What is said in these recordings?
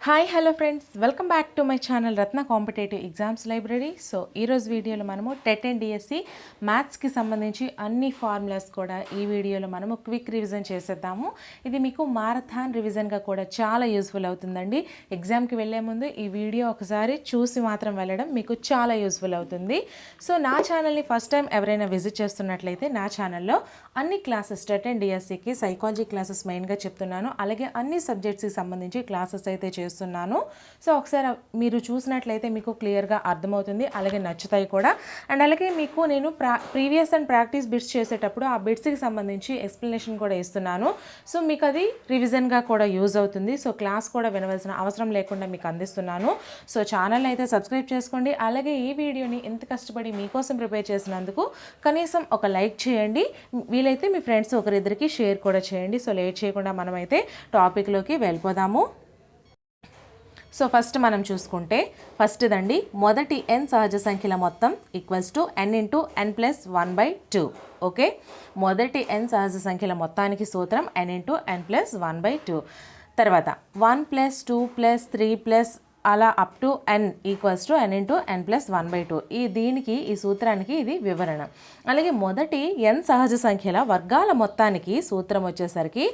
Hi hello friends, welcome back to my channel Ratna competitive exams library. So ఈరోజు వీడియోలో మనము TET and DSC మ్యాథ్స్కి సంబంధించి అన్ని formulas కూడా ఈ వీడియోలో మనము క్విక్ రివిజన్ చేసేద్దాము. ఇది మీకు మారథాన్ రివిజన్గా కూడా చాలా యూస్ఫుల్ అవుతుందండి. ఎగ్జామ్కి వెళ్ళే ముందు ఈ వీడియో ఒకసారి చూసి మాత్రం వెళ్ళడం మీకు చాలా యూస్ఫుల్ అవుతుంది. సో నా ఛానల్ని ఫస్ట్ టైం ఎవరైనా విజిట్ చేస్తున్నట్లయితే నా ఛానల్లో అన్ని క్లాసెస్ టెట్ అండ్ డిఎస్సికి సైకాలజీ క్లాసెస్ మెయిన్గా చెప్తున్నాను. అలాగే అన్ని సబ్జెక్ట్స్కి సంబంధించి క్లాసెస్ అయితే చేస్తున్నాను. సో ఒకసారి మీరు చూసినట్లయితే మీకు క్లియర్గా అర్థమవుతుంది, అలాగే నచ్చుతాయి కూడా. అండ్ అలాగే మీకు నేను ప్రీవియస్ అండ్ ప్రాక్టీస్ బిట్స్ చేసేటప్పుడు ఆ బిట్స్కి సంబంధించి ఎక్స్ప్లెనేషన్ కూడా ఇస్తున్నాను. సో మీకు అది రివిజన్గా కూడా యూజ్ అవుతుంది. సో క్లాస్ కూడా వినవలసిన అవసరం లేకుండా మీకు అందిస్తున్నాను. సో ఛానల్ అయితే సబ్స్క్రైబ్ చేసుకోండి. అలాగే ఈ వీడియోని ఎంత కష్టపడి మీకోసం ప్రిపేర్ చేసినందుకు కనీసం ఒక లైక్ చేయండి. వీలైతే మీ ఫ్రెండ్స్ ఒకరిద్దరికి షేర్ కూడా చేయండి. సో లేట్ చేయకుండా మనమైతే టాపిక్లోకి వెళ్ళిపోదాము. సో ఫస్ట్ మనం చూసుకుంటే ఫస్ట్ దండి, మొదటి n సహజ సంఖ్యల మొత్తం equals to n into n+1/2. Okay, మొదటి n సహజ సంఖ్యల మొత్తానికి సూత్రం n ఇంటూ n+1/2. తర్వాత 1 + 2 + 3 అలా up to n equals to n into n+1/2. ఈ సూత్రానికి ఇది వివరణ. అలాగే మొదటి n సహజ సంఖ్యల వర్గాల మొత్తానికి సూత్రం వచ్చేసరికి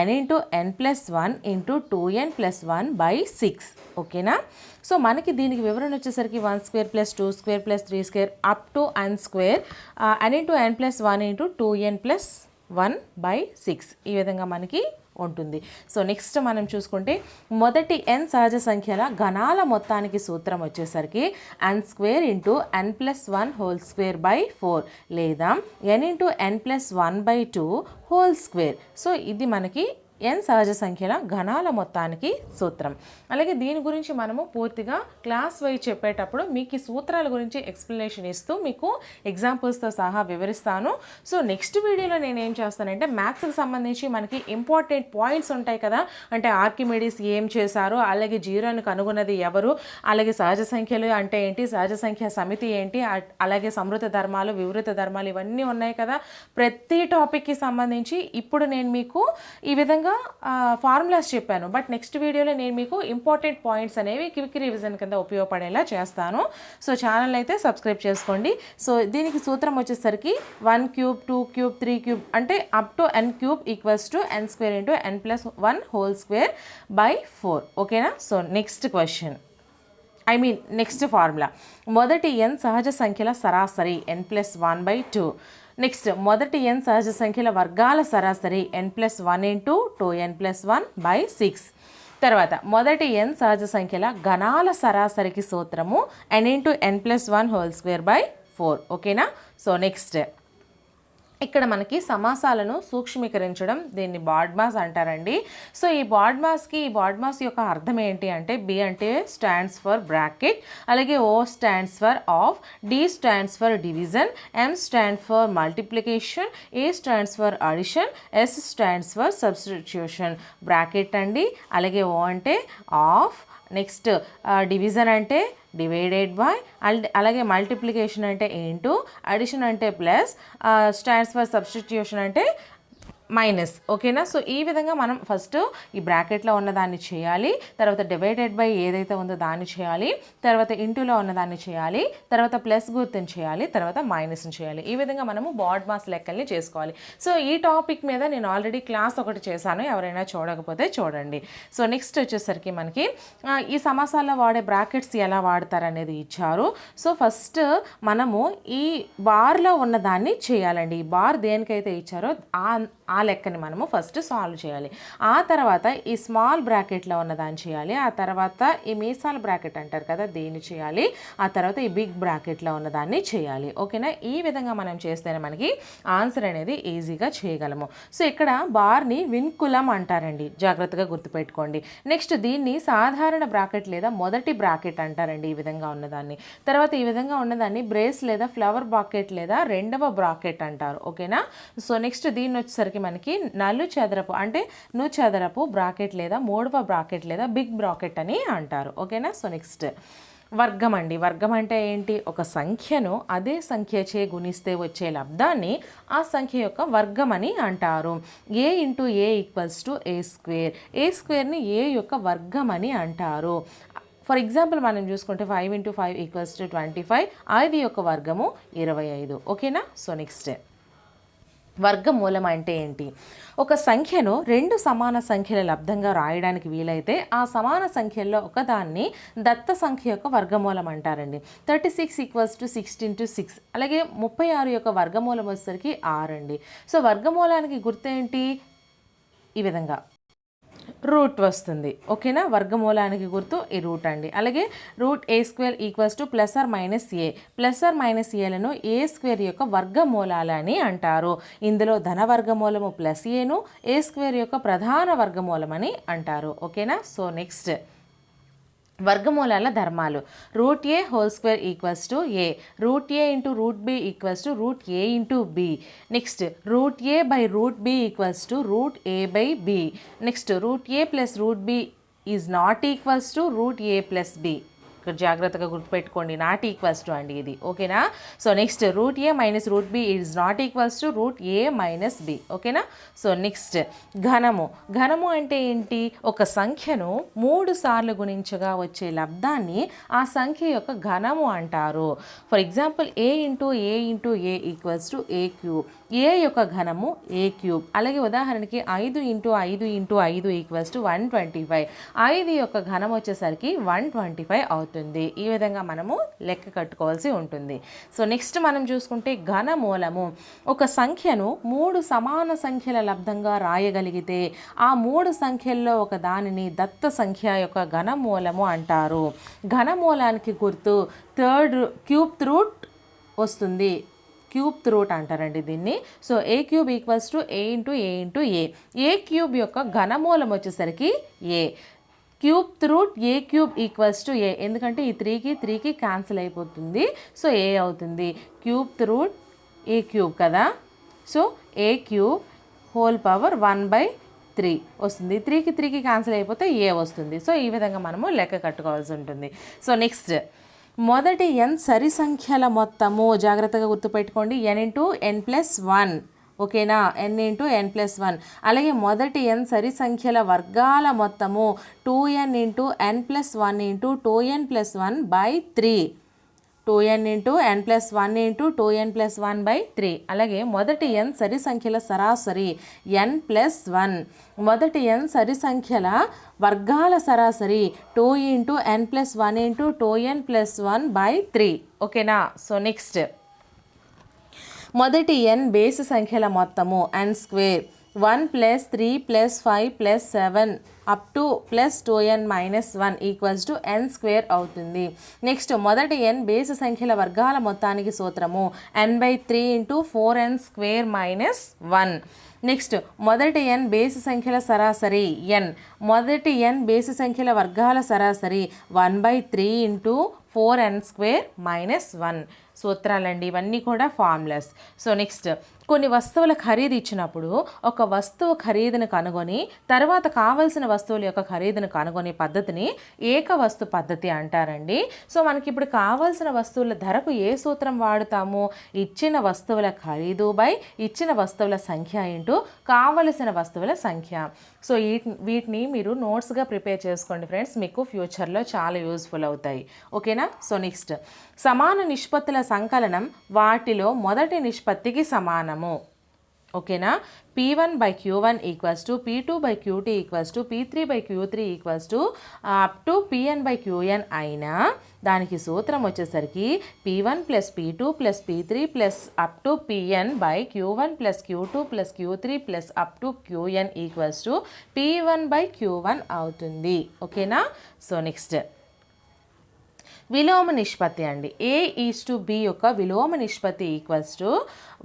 n into n+1 into 2n+1/6. ఓకేనా. సో మనకి దీనికి వివరణ వచ్చేసరికి 1² + 2² + 3² up to n², n into n+1 into 2n+1/6 ఈ విధంగా మనకి ఉంటుంది. సో నెక్స్ట్ మనం చూసుకుంటే మొదటి n సహజ సంఖ్యల ఘనాల మొత్తానికి సూత్రం వచ్చేసరికి n² ఇంటూ n+1² లేదా n ఇంటూ n+1/2². సో ఇది మనకి n సహజ సంఖ్యల ఘనాల మొత్తానికి సూత్రం. అలాగే దీని గురించి మనము పూర్తిగా క్లాస్ వైజ్ చెప్పేటప్పుడు మీకు ఈ సూత్రాల గురించి ఎక్స్ప్లెనేషన్ ఇస్తూ మీకు ఎగ్జాంపుల్స్తో సహా వివరిస్తాను. సో నెక్స్ట్ వీడియోలో నేను ఏం చేస్తానంటే మ్యాథ్స్కి సంబంధించి మనకి ఇంపార్టెంట్ పాయింట్స్ ఉంటాయి కదా, అంటే ఆర్కిమిడీస్ ఏం చేశారు, అలాగే జీరోని కనుగొన్నది ఎవరు, అలాగే సహజ సంఖ్యలు అంటే ఏంటి, సహజ సంఖ్య సమితి ఏంటి, అలాగే సమృద్ధ ధర్మాలు, వివృత ధర్మాలు ఇవన్నీ ఉన్నాయి కదా. ప్రతి టాపిక్కి సంబంధించి ఇప్పుడు నేను మీకు ఈ విధంగా ఫార్ములాస్ చెప్పాను. బట్ నెక్స్ట్ వీడియోలో నేను మీకు ఇంపార్టెంట్ పాయింట్స్ అనేవి క్విక్ రివిజన్ కింద ఉపయోగపడేలా చేస్తాను. సో ఛానల్ అయితే సబ్స్క్రైబ్ చేసుకోండి. సో దీనికి సూత్రం వచ్చేసరికి 1³ 2³ 3³ అంటే up to n³ equals to n² into n+1² 4. ఓకేనా. So next question, next formula, మొదటి n సహజ సంఖ్యల సరాసరి n+1/2. నెక్స్ట్ మొదటి n సహజ సంఖ్యల వర్గాల సరాసరి n+1 ఇంటూ 2n+1/6. తర్వాత మొదటి n సహజ సంఖ్యల ఘనాల సరాసరికి సూత్రము n ఇంటూ n+1² 4. ఓకేనా. సో నెక్స్ట్ ఇక్కడ మనకి సమాసాలను సూక్ష్మీకరించడం, దీన్ని బాడ్మాస్ అంటారండి. సో ఈ బాడ్మాస్ యొక్క అర్థం ఏంటి అంటే, B అంటే స్టాండ్స్ ఫర్ బ్రాకెట్, అలాగే O stands for of, D stands for division, M stand for multiplication, A stands for addition, S stands for substitution. Bracket అండి, అలాగే O అంటే ఆఫ్, నెక్స్ట్ డివిజన్ అంటే డివైడెడ్ బై, అలాగే multiplication అంటే into, addition అంటే plus, stands for substitution అంటే minus. ఓకేనా. So ఈ విధంగా మనం ఫస్ట్ ఈ బ్రాకెట్లో ఉన్నదాన్ని చేయాలి, తర్వాత డివైడెడ్ బై ఏదైతే ఉందో దాన్ని చేయాలి, తర్వాత ఇంటూలో ఉన్నదాన్ని చేయాలి, తర్వాత ప్లస్ గుర్తుని చేయాలి, తర్వాత మైనస్ని చేయాలి. ఈ విధంగా మనము బాడ్మాస్ లెక్కల్ని చేసుకోవాలి. సో ఈ టాపిక్ మీద నేను ఆల్రెడీ క్లాస్ ఒకటి చేశాను, ఎవరైనా చూడకపోతే చూడండి. సో నెక్స్ట్ వచ్చేసరికి మనకి ఈ సమాసాల్లో వాడే బ్రాకెట్స్ ఎలా వాడతారనేది ఇచ్చారు. సో ఫస్ట్ మనము ఈ బార్లో ఉన్నదాన్ని చేయాలండి. ఈ బార్ దేనికైతే ఇచ్చారో ఆ లెక్కని మనము ఫస్ట్ సాల్వ్ చేయాలి. ఆ తర్వాత ఈ స్మాల్ బ్రాకెట్లో ఉన్నదాన్ని చేయాలి, ఆ తర్వాత ఈ మీసాల బ్రాకెట్ అంటారు కదా దీన్ని చేయాలి, ఆ తర్వాత ఈ బిగ్ బ్రాకెట్లో ఉన్నదాన్ని చేయాలి. ఓకేనా. ఈ విధంగా మనం చేస్తేనే మనకి ఆన్సర్ అనేది ఈజీగా చేయగలము. సో ఇక్కడ బార్ని విన్కులం అంటారండి, జాగ్రత్తగా గుర్తుపెట్టుకోండి. నెక్స్ట్ దీన్ని సాధారణ బ్రాకెట్ లేదా మొదటి బ్రాకెట్ అంటారండి, ఈ విధంగా ఉన్నదాన్ని. తర్వాత ఈ విధంగా ఉన్నదాన్ని బ్రేస్ లేదా ఫ్లవర్ బ్రాకెట్ లేదా రెండవ బ్రాకెట్ అంటారు. ఓకేనా. సో నెక్స్ట్ దీన్ని వచ్చేసరికి మనకి నలుచదరపు బ్రాకెట్ లేదా మూడవ బ్రాకెట్ లేదా బిగ్ బ్రాకెట్ అని అంటారు. ఓకేనా. సో నెక్స్ట్ వర్గం అండి. వర్గం అంటే ఏంటి? ఒక సంఖ్యను అదే సంఖ్యచే గుణిస్తే వచ్చే లబ్ధాన్ని ఆ సంఖ్య యొక్క వర్గం అని అంటారు. A into A equals to A square. A స్క్వేర్ని ఏ యొక్క వర్గం అని అంటారు. ఫర్ ఎగ్జాంపుల్ మనం చూసుకుంటే 5 ఇంటూ 5 ఈక్వల్స్ టు 25. 5 యొక్క వర్గము 25. ఓకేనా? సో నెక్స్ట్ వర్గమూలం అంటే ఏంటి? ఒక సంఖ్యను రెండు సమాన సంఖ్యల లబ్ధంగా రాయడానికి వీలైతే ఆ సమాన సంఖ్యల్లో ఒకదాన్ని దత్త సంఖ్య యొక్క వర్గమూలం అంటారండి. 36 ఈక్వల్స్ టు 16/6. అలాగే 36 యొక్క వర్గమూలం వచ్చేసరికి 6 అండి. సో వర్గమూలానికి గుర్తేంటి? ఈ విధంగా రూట్ వస్తుంది. ఓకేనా? వర్గమూలానికి గుర్తు ఈ రూట్ అండి. అలాగే root A square equals to plus are minus A. Plus are minus ఏలను ఏ స్క్వేర్ యొక్క వర్గమూలాలని అంటారు. ఇందులో ధన వర్గమూలము ప్లస్ ఏను, ఏ స్క్వేర్ యొక్క ప్రధాన వర్గమూలమని అంటారు. ఓకేనా? సో నెక్స్ట్ వర్గమూలాల ధర్మాలు. Root A whole square equals to A. Root A into root B equals to root A into B. Next root A by root B equals to root A by B. Next root A plus root B is not equals to root A plus B. ఇక్కడ జాగ్రత్తగా గుర్తుపెట్టుకోండి, not equals to అండి ఇది. ఓకేనా? So next root A minus root B is not equals to root A minus B. ఓకేనా? So next ఘనము. ఘనము అంటే ఏంటి? ఒక సంఖ్యను 3 సార్లు గుణించగా వచ్చే లబ్ధాన్ని ఆ సంఖ్య యొక్క ఘనము అంటారు. For example A into A into A equals to A cube. A యొక్క ఘనము ఏ క్యూబ్. అలాగే ఉదాహరణకి 5 ఇంటూ 5 ఇంటూ 5 ఈక్వల్స్ టు 125. 5 యొక్క ఘనం వచ్చేసరికి 125 అవుతుంది. ఈ విధంగా మనము లెక్క కట్టుకోవాల్సి ఉంటుంది. సో నెక్స్ట్ మనం చూసుకుంటే ఘనమూలము. ఒక సంఖ్యను 3 సమాన సంఖ్యల లబ్ధంగా రాయగలిగితే ఆ 3 సంఖ్యల్లో ఒక దానిని దత్త సంఖ్య యొక్క ఘనమూలము అంటారు. ఘనమూలానికి గుర్తు క్యూబ్ రూట్ వస్తుంది. క్యూబ్ రూట్ అంటారండి దీన్ని. So A cube equals to A into A into A. A cube యొక్క ఘనమూలం వచ్చేసరికి A. Cube root A cube equals to A. ఎందుకంటే ఈ 3కి క్యాన్సిల్ అయిపోతుంది. సో ఏ అవుతుంది. క్యూబ్ రూట్ ఏ క్యూబ్ కదా. So A cube whole power 1/3 వస్తుంది. 3కి క్యాన్సిల్ అయిపోతే ఏ వస్తుంది. సో ఈ విధంగా మనము లెక్క కట్టుకోవాల్సి ఉంటుంది. సో నెక్స్ట్ మొదటి n సరి సంఖ్యల మొత్తము. జాగ్రత్తగా గుర్తుపెట్టుకోండి, n ఇంటూ n ప్లస్ 1. ఓకేనా? n into n plus 1. అలాగే మొదటి n సరి సంఖ్యల వర్గాల మొత్తము 2n into n plus 1 into 2n plus 1/3. 2n into n plus 1 into 2n plus 1/3. అలాగే మొదటి n సరి సంఖ్యల సరాసరి n ప్లస్ 1. మొదటి n సరి సంఖ్యల వర్గాల సరాసరి 2 into n plus 1 into 2n plus 1/3. ఓకేనా? సో నెక్స్ట్ మొదటి n బేసి సంఖ్యల మొత్తము n square. 1 plus 3 plus 5 plus 7 up to plus 2n minus 1 equals to n square అవుతుంది. నెక్స్ట్ మొదటి n బేసి సంఖ్యల వర్గాల మొత్తానికి సూత్రము n/3 into 4n square minus 1. Next మొదటి n బేసి సంఖ్యల సరాసరి n. మొదటి n బేసి సంఖ్యల వర్గాల సరాసరి 1/3 ఇంటూ 4n స్క్వేర్ మైనస్ 1. సూత్రాలండి ఇవన్నీ కూడా ఫార్ములాస్. సో నెక్స్ట్ కొన్ని వస్తువుల ఖరీదు ఇచ్చినప్పుడు ఒక వస్తువు ఖరీదును కనుగొని తర్వాత కావలసిన వస్తువుల యొక్క ఖరీదును కనుగొనే పద్ధతిని ఏక వస్తు పద్ధతి అంటారండి. సో మనకి ఇప్పుడు కావాల్సిన వస్తువుల ధరకు ఏ సూత్రం వాడుతాము? ఇచ్చిన వస్తువుల ఖరీదు బై ఇచ్చిన వస్తువుల సంఖ్య ఇంటూ కావలసిన వస్తువుల సంఖ్య. సో వీటిని మీరు నోట్స్గా ప్రిపేర్ చేసుకోండి ఫ్రెండ్స్, మీకు ఫ్యూచర్లో చాలా యూజ్ఫుల్ అవుతాయి. ఓకేనా? సో నెక్స్ట్ సమాన నిష్పత్తుల సంకలనం వాటిలో మొదటి నిష్పత్తికి సమానము. ఓకేనా? P1/Q1 equals to P2/Q2 equals to P3/Q3 equals to up to Pn/Qn అయినా దానికి సూత్రం వచ్చేసరికి P1 plus P2 plus P3 plus up to Pn/Q1 plus Q2 plus Q3 plus up to Qn equals to P1/Q1 అవుతుంది. ఓకేనా? So next విలోమ నిష్పత్తి అండి. A:B యొక్క విలోమ నిష్పత్తి equals to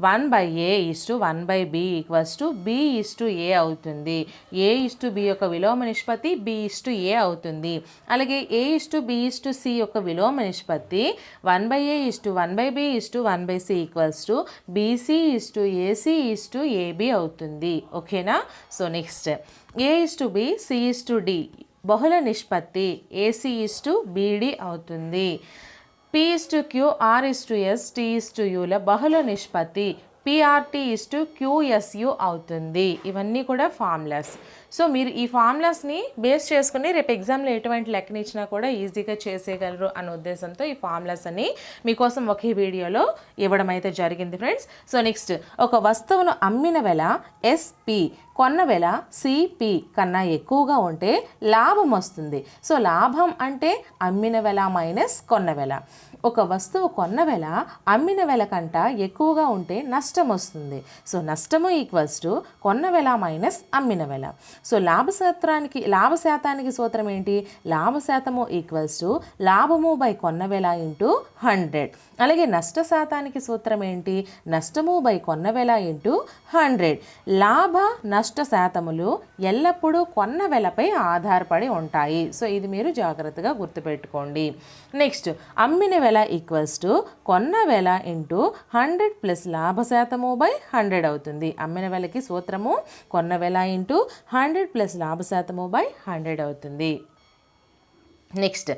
1/A:1/B equals to B:A అవుతుంది. A:B యొక్క విలోమ నిష్పత్తి B:A అవుతుంది. అలాగే A:B:C యొక్క విలోమ నిష్పత్తి 1/A:1/B:1/C ఈక్వల్స్ టు BC:AC:AB అవుతుంది. ఓకేనా? సో నెక్స్ట్ A:B C:D బహుళ నిష్పత్తి AC:BD అవుతుంది. P:Q, R:S, T:U బహుళ నిష్పత్తి PRT:QSU అవుతుంది. ఇవన్నీ కూడా ఫార్ములాస్. సో మీరు ఈ ఫార్ములాస్ని బేస్ చేసుకుని రేపు ఎగ్జామ్లో ఎటువంటి లెక్కని ఇచ్చినా కూడా ఈజీగా చేసేయగలరు అనే ఉద్దేశంతో ఈ ఫార్ములాస్ అని మీకోసం ఒకే వీడియోలో ఇవ్వడం అయితే జరిగింది ఫ్రెండ్స్. సో నెక్స్ట్, ఒక వస్తువును అమ్మిన వెల SP, కొన్న వెల CP కన్నా ఎక్కువగా ఉంటే లాభం వస్తుంది. సో లాభం అంటే అమ్మిన వెల మైనస్ కొన్న వెల. ఒక వస్తువు కొన్న వెల అమ్మిన వెల కంట ఎక్కువగా ఉంటే నష్టం వస్తుంది. సో నష్టము ఈక్వల్స్ టు కొన్న వెల మైనస్ అమ్మిన వెల. సో లాభశాతానికి సూత్రం ఏంటి? లాభశాతము ఈక్వల్స్ టు లాభము బై కొన్న వెల ఇంటూ 100. అలాగే నష్ట శాతానికి సూత్రం ఏంటి? నష్టము బై కొన్న వెల ఇంటూ 100. లాభ నష్ట శాతములు ఎల్లప్పుడూ కొన్న వెలపై ఆధారపడి ఉంటాయి. సో ఇది మీరు జాగ్రత్తగా గుర్తుపెట్టుకోండి. నెక్స్ట్, అమ్మిన వెల ఈక్వల్స్ టు కొన్న వెల ఇంటూ 100 ప్లస్ లాభ శాతము బై 100 అవుతుంది. అమ్మిన వెలకి సూత్రము కొన్న వెల ఇంటూ 100 ప్లస్ లాభ శాతము బై 100 అవుతుంది. నెక్స్ట్,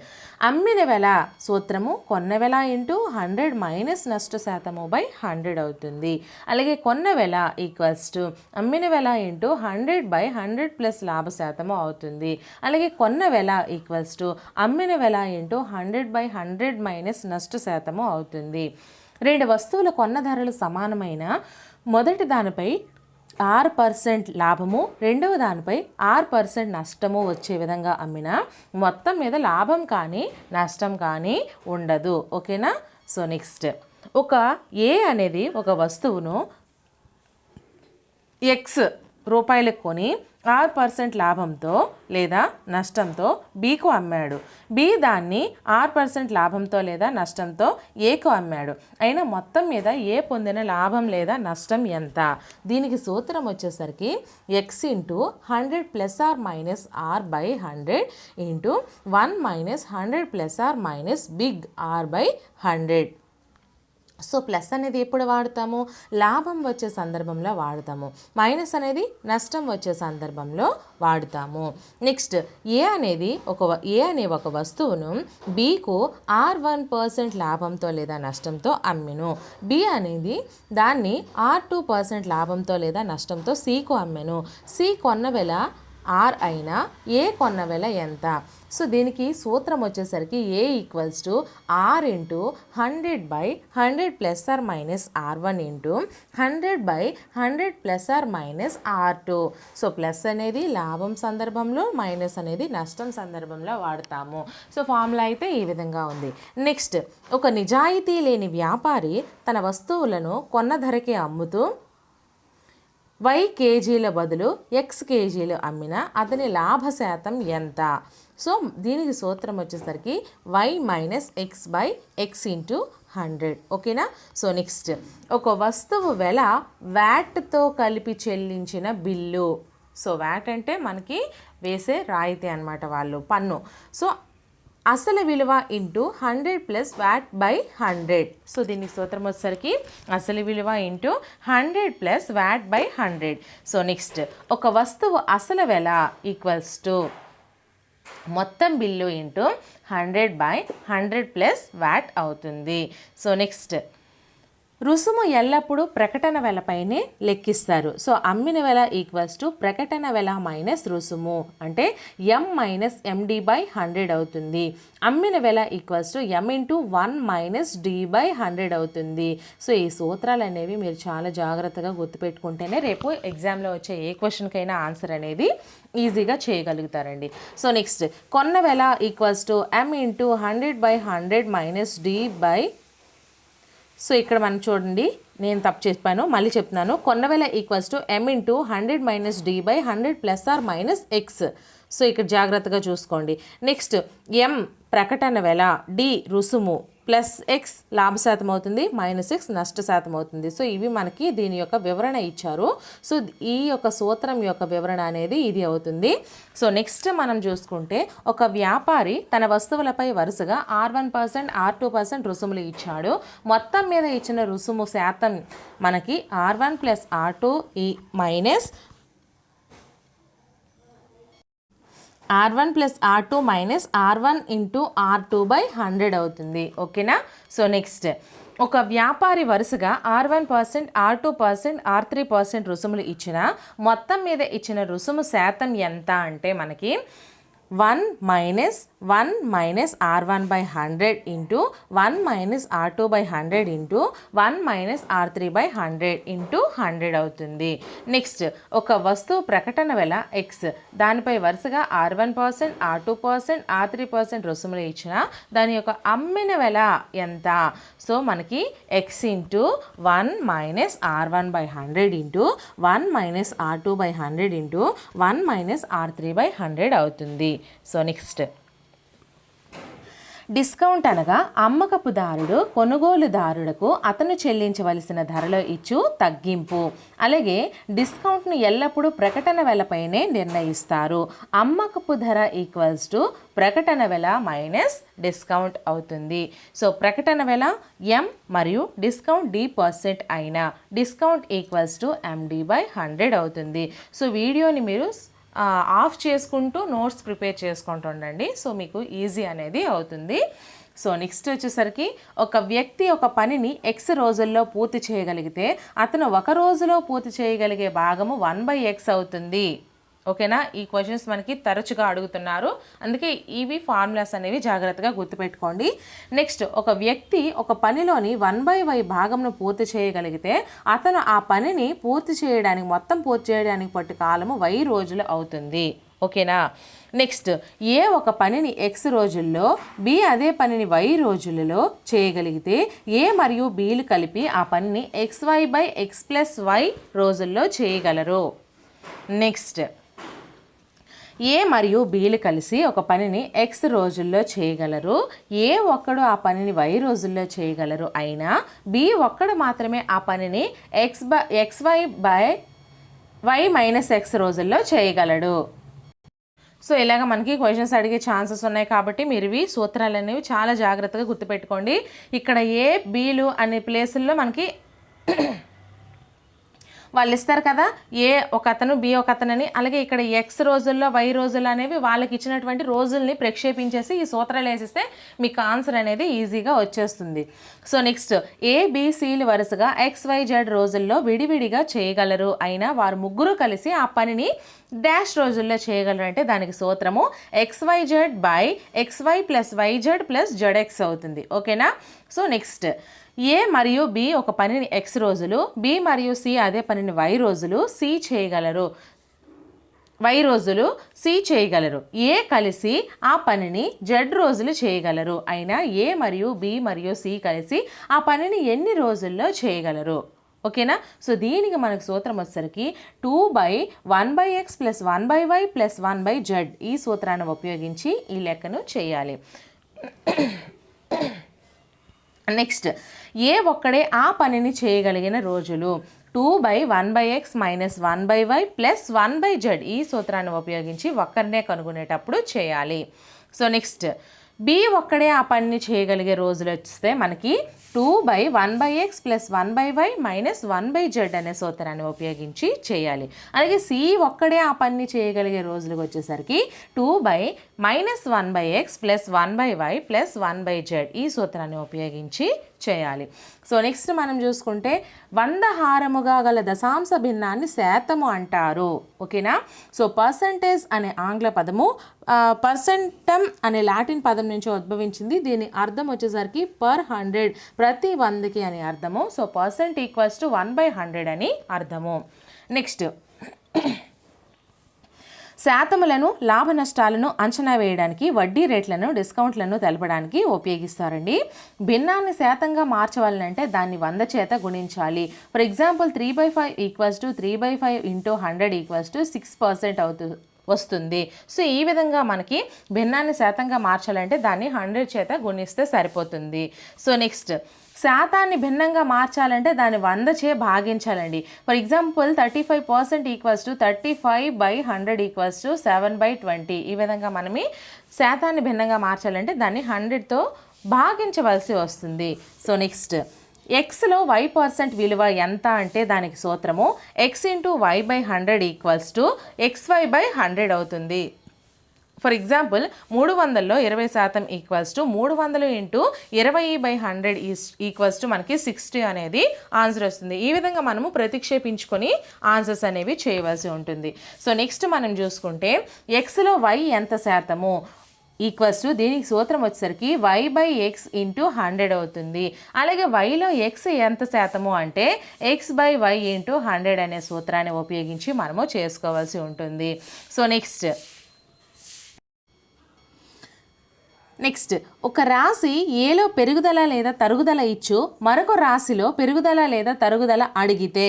అమ్మిన వెల సూత్రము కొన్న వెల ఇంటూ 100 మైనస్ నష్ట శాతము బై 100 అవుతుంది. అలాగే కొన్న వెల ఈక్వల్స్ టు అమ్మిన వెల ఇంటూ 100 బై 100 ప్లస్ లాభ శాతము అవుతుంది. అలాగే కొన్న వెల ఈక్వల్స్ టు అమ్మిన వెల ఇంటూ 100 బై 100 మైనస్ నష్ట శాతము అవుతుంది. రెండు వస్తువుల కొన్న ధరలు సమానమైన మొదటి దానిపై 6% లాభము, రెండవ దానిపై 6% నష్టము వచ్చే విధంగా అమ్మిన మొత్తం మీద లాభం కానీ నష్టం కానీ ఉండదు. ఓకేనా? సో నెక్స్ట్, ఒక A అనేది ఒక వస్తువును X రూపాయలకు కొని 6% లాభంతో లేదా నష్టంతో Bకు అమ్మాడు. B దాన్ని 6% లాభంతో లేదా నష్టంతో Aకు అమ్మాడు. అయినా మొత్తం మీద A పొందిన లాభం లేదా నష్టం ఎంత? దీనికి సూత్రం వచ్చేసరికి X into 100 plus are minus R by 100 into 1 minus 100 plus are minus big R by 100. So plus అనేది ఎప్పుడు వాడతాము? లాభం వచ్చే సందర్భంలో వాడతాము. మైనస్ అనేది నష్టం వచ్చే సందర్భంలో వాడుతాము. నెక్స్ట్, ఏ అనే ఒక వస్తువును Bకు 1% లాభంతో లేదా నష్టంతో అమ్మెను. B అనేది దాన్ని 2% లాభంతో లేదా నష్టంతో Cకు అమ్మెను. C కొన్న వెల R అయినా A కొన్న వెల ఎంత? సో దీనికి సూత్రం వచ్చేసరికి A equals to R into 100 by 100 plus are minus R1 into 100 by 100 plus are minus R2. So plus అనేది లాభం సందర్భంలో, మైనస్ అనేది నష్టం సందర్భంలో వాడతాము. సో ఫార్ములా అయితే ఈ విధంగా ఉంది. నెక్స్ట్, ఒక నిజాయితీ లేని వ్యాపారి తన వస్తువులను కొన్న ధరకే అమ్ముతూ Y కేజీల బదులు X కేజీలు అమ్మిన అతని లాభ శాతం ఎంత? సో దీనికి సూత్రం వచ్చేసరికి Y minus X by X into 100. ఓకేనా? సో నెక్స్ట్, ఒక వస్తువు వెల వ్యాట్తో కలిపి చెల్లించిన బిల్లు. సో వ్యాట్ అంటే మనకి వేసే రాయితీ అనమాట, వాళ్ళు పన్ను. సో అసలు విలువ into 100 plus VAT by 100. So దీనికి సూత్రం వచ్చేసరికి అసలు విలువ into 100 plus VAT by 100. So next, ఒక వస్తువు అసలు వెల ఈక్వల్స్ టు మొత్తం bill into 100 by 100 plus VAT అవుతుంది. సో నెక్స్ట్, రుసుము ఎల్లప్పుడూ ప్రకటన వెలపైనే లెక్కిస్తారు. సో అమ్మిన వెల ఈక్వల్స్ టు ప్రకటన వెల మైనస్ రుసుము అంటే M మైనస్ MD బై 100 అవుతుంది. అమ్మిన వెల equals to M into 1 minus D by 100 అవుతుంది. సో ఈ సూత్రాలు అనేవి మీరు చాలా జాగ్రత్తగా గుర్తుపెట్టుకుంటేనే రేపు ఎగ్జామ్లో వచ్చే ఏ క్వశ్చన్కైనా ఆన్సర్ అనేది ఈజీగా చేయగలుగుతారండి. సో నెక్స్ట్, కొన్న వెల equals to M into 100 by 100 minus D by. So ఇక్కడ మనం చూడండి, నేను తప్పు చెప్పాను, మళ్ళీ చెప్తున్నాను. కొన్న వెల equals to M into 100 minus D by 100 plus are minus X. So ఇక్కడ జాగ్రత్తగా చూసుకోండి. నెక్స్ట్, M ప్రకటన వెల, D రుసుము, ప్లస్ X లాభ శాతం అవుతుంది, మైనస్ X నష్ట శాతం అవుతుంది. సో ఇవి మనకి దీని యొక్క వివరణ ఇచ్చారు. సో ఈ యొక్క సూత్రం యొక్క వివరణ అనేది ఇది అవుతుంది. సో నెక్స్ట్ మనం చూసుకుంటే, ఒక వ్యాపారి తన వస్తువులపై వరుసగా R1%, R2% రుసుములు ఇచ్చాడు. మొత్తం మీద ఇచ్చిన రుసుము శాతం మనకి R1 plus R2 minus R1 plus R2 minus R1 into R2/100 అవుతుంది. ఓకేనా. సో నెక్స్ట్, ఒక వ్యాపారి వరుసగా R1%, R2%, R3% రుసుములు ఇచ్చిన మొత్తం మీద ఇచ్చిన రుసుము శాతం ఎంత అంటే మనకి 1 minus R1/100 into 1 minus R2/100 into 1 minus R3/100 into 100 అవుతుంది. నెక్స్ట్, ఒక వస్తువు ప్రకటన వెల ఎక్స్, దానిపై వరుసగా R1%, R2%, R3% రుసుములు ఇచ్చిన దాని యొక్క అమ్మిన వెల ఎంత? సో మనకి X into 1 minus R1/100 into 1 minus R2/100 into 1 minus R3/100 అవుతుంది. సో నెక్స్ట్, డిస్కౌంట్ అనగా అమ్మకపుదారుడు కొనుగోలుదారులకు అతను చెల్లించవలసిన ధరలో ఇచ్చు తగ్గింపు. అలాగే డిస్కౌంట్ను ఎల్లప్పుడూ ప్రకటన వెలపైనే నిర్ణయిస్తారు. అమ్మకపు ధర ఈక్వల్స్ టు ప్రకటన వెల మైనస్ డిస్కౌంట్ అవుతుంది. సో ప్రకటన వెల ఎం మరియు డిస్కౌంట్ D% అయినా డిస్కౌంట్ ఈక్వల్స్ టు MD/100 అవుతుంది. సో వీడియోని మీరు ఆఫ్ చేసుకుంటూ నోట్స్ ప్రిపేర్ చేసుకుంటూ ఉండండి. సో మీకు ఈజీ అనేది అవుతుంది. సో నెక్స్ట్ వచ్చేసరికి, ఒక వ్యక్తి ఒక పనిని X రోజుల్లో పూర్తి చేయగలిగితే అతను ఒక రోజులో పూర్తి చేయగలిగే భాగము 1/X అవుతుంది. ఓకేనా. ఈ క్వశ్చన్స్ మనకి తరచుగా అడుగుతున్నారు, అందుకే ఇవి ఫార్ములాస్ అనేవి జాగ్రత్తగా గుర్తుపెట్టుకోండి. నెక్స్ట్, ఒక వ్యక్తి ఒక పనిలోని 1/Y భాగంను పూర్తి చేయగలిగితే అతను ఆ పనిని మొత్తం పూర్తి చేయడానికి పట్టు కాలము Y రోజులు అవుతుంది. ఓకేనా. నెక్స్ట్, ఏ ఒక పనిని X రోజుల్లో, B అదే పనిని Y రోజులలో చేయగలిగితే A మరియు Bలు కలిపి ఆ పనిని XY/X+Y రోజుల్లో చేయగలరు. నెక్స్ట్, ఏ మరియు బీలు కలిసి ఒక పనిని X రోజుల్లో చేయగలరు. ఏ ఒక్కడు ఆ పనిని Y రోజుల్లో చేయగలరు అయినా B ఒక్కడు మాత్రమే ఆ పనిని XY/Y-X రోజుల్లో చేయగలడు. సో ఇలాగ మనకి క్వశ్చన్స్ అడిగే ఛాన్సెస్ ఉన్నాయి కాబట్టి మీరు ఇవి సూత్రాలు అనేవి చాలా జాగ్రత్తగా గుర్తుపెట్టుకోండి. ఇక్కడ ఏ బీలు అనే ప్లేసుల్లో మనకి వాళ్ళు ఇస్తారు కదా, ఏ ఒక అతను బి ఒక అతనని. అలాగే ఇక్కడ X రోజుల్లో Y రోజులు అనేవి వాళ్ళకి ఇచ్చినటువంటి రోజుల్ని ప్రక్షేపించేసి ఈ సూత్రాలు వేసిస్తే మీకు ఆన్సర్ అనేది ఈజీగా వచ్చేస్తుంది. సో నెక్స్ట్, ABCలు వరుసగా XYZ రోజుల్లో విడివిడిగా చేయగలరు అయినా వారు ముగ్గురు కలిసి ఆ పనిని డాష్ రోజుల్లో చేయగలరు అంటే దానికి సూత్రము XYZ/XY+YZ+ZX అవుతుంది. ఓకేనా. సో నెక్స్ట్, ఏ మరియు బి ఒక పనిని X రోజులు, బి మరియు సి అదే పనిని Y రోజులు సి చేయగలరు. ఏ కలిసి ఆ పనిని Z రోజులు చేయగలరు అయినా ఏ మరియు బి మరియు సి కలిసి ఆ పనిని ఎన్ని రోజుల్లో చేయగలరు? ఓకేనా. సో దీనికి మనకు సూత్రం వచ్చేసరికి 2/1/X + 1/Y + 1/Z ఈ సూత్రాన్ని ఉపయోగించి ఈ లెక్కను చేయాలి. నెక్స్ట్, ఏ ఒక్కడే ఆ పనిని చేయగలిగిన రోజులు 2/1/X - 1/Y + 1/Z ఈ సూత్రాన్ని ఉపయోగించి ఒక్కరినే కనుగొనేటప్పుడు చేయాలి. సో నెక్స్ట్, బి ఒక్కడే ఆ పనిని చేయగలిగే రోజులు వస్తే మనకి 2/1/X + 1/Y - 1/Z అనే సూత్రాన్ని ఉపయోగించి చేయాలి. అలాగే సి ఒక్కడే ఆ పనిని చేయగలిగే రోజులకు వచ్చేసరికి 2/-1/X + 1/Y + 1/Z ఈ సూత్రాన్ని ఉపయోగించి చేయాలి. సో నెక్స్ట్ మనం చూసుకుంటే 100 హారముగా గల దశాంశ భిన్నాన్ని శాతము అంటారు. ఓకేనా. సో పర్సంటేజ్ అనే ఆంగ్ల పదము పర్సెంటమ్ అనే లాటిన్ పదం నుంచి ఉద్భవించింది. దీని అర్థం వచ్చేసరికి per 100 ప్రతి 100కి అని అర్థము. సో పర్సెంట్ ఈక్వల్స్ టు 1/100 అని అర్థము. నెక్స్ట్, శాతములను లాభ నష్టాలను అంచనా వేయడానికి వడ్డీ రేట్లను డిస్కౌంట్లను తెలపడానికి ఉపయోగిస్తారండి. భిన్నాన్ని శాతంగా మార్చవాలంటే దాన్ని 100 చేత గుణించాలి. ఫర్ ఎగ్జాంపుల్ 3/5 = 3/5 × 100 = 6% వస్తుంది. సో ఈ విధంగా మనకి భిన్నాన్ని శాతంగా మార్చాలంటే దాన్ని 100 చేత గుణిస్తే సరిపోతుంది. సో నెక్స్ట్, శాతాన్ని భిన్నంగా మార్చాలంటే దాన్ని 100 చే భాగించాలండి. For example 35% = 35/100 = 7/20. ఈ విధంగా మనమి శాతాన్ని భిన్నంగా మార్చాలంటే దాన్ని 100తో భాగించవలసి వస్తుంది. సో నెక్స్ట్, Xలో Y% విలువ ఎంత అంటే దానికి సూత్రము X × Y/100 = XY/100 అవుతుంది. ఫర్ ఎగ్జాంపుల్ 300లో 20% equals to 300 into 20/100 equals to మనకి 60 అనేది ఆన్సర్ వస్తుంది. ఈ విధంగా మనము ప్రతిక్షేపించుకొని ఆన్సర్స్ అనేవి చేయవలసి ఉంటుంది. సో నెక్స్ట్ మనం చూసుకుంటే ఎక్స్లో వై ఎంత శాతము ఈక్వల్స్ టు దీనికి సూత్రం వచ్చేసరికి y/x ఇంటూ 100 అవుతుంది. అలాగే వైలో ఎక్స్ ఎంత శాతము అంటే x/y ఇంటూ 100 అనే సూత్రాన్ని ఉపయోగించి మనము చేసుకోవాల్సి ఉంటుంది. సో నెక్స్ట్ ఒక రాశి ఏలో పెరుగుదల లేదా తరుగుదల ఇచ్చు మరొక రాశిలో పెరుగుదల లేదా తరుగుదల అడిగితే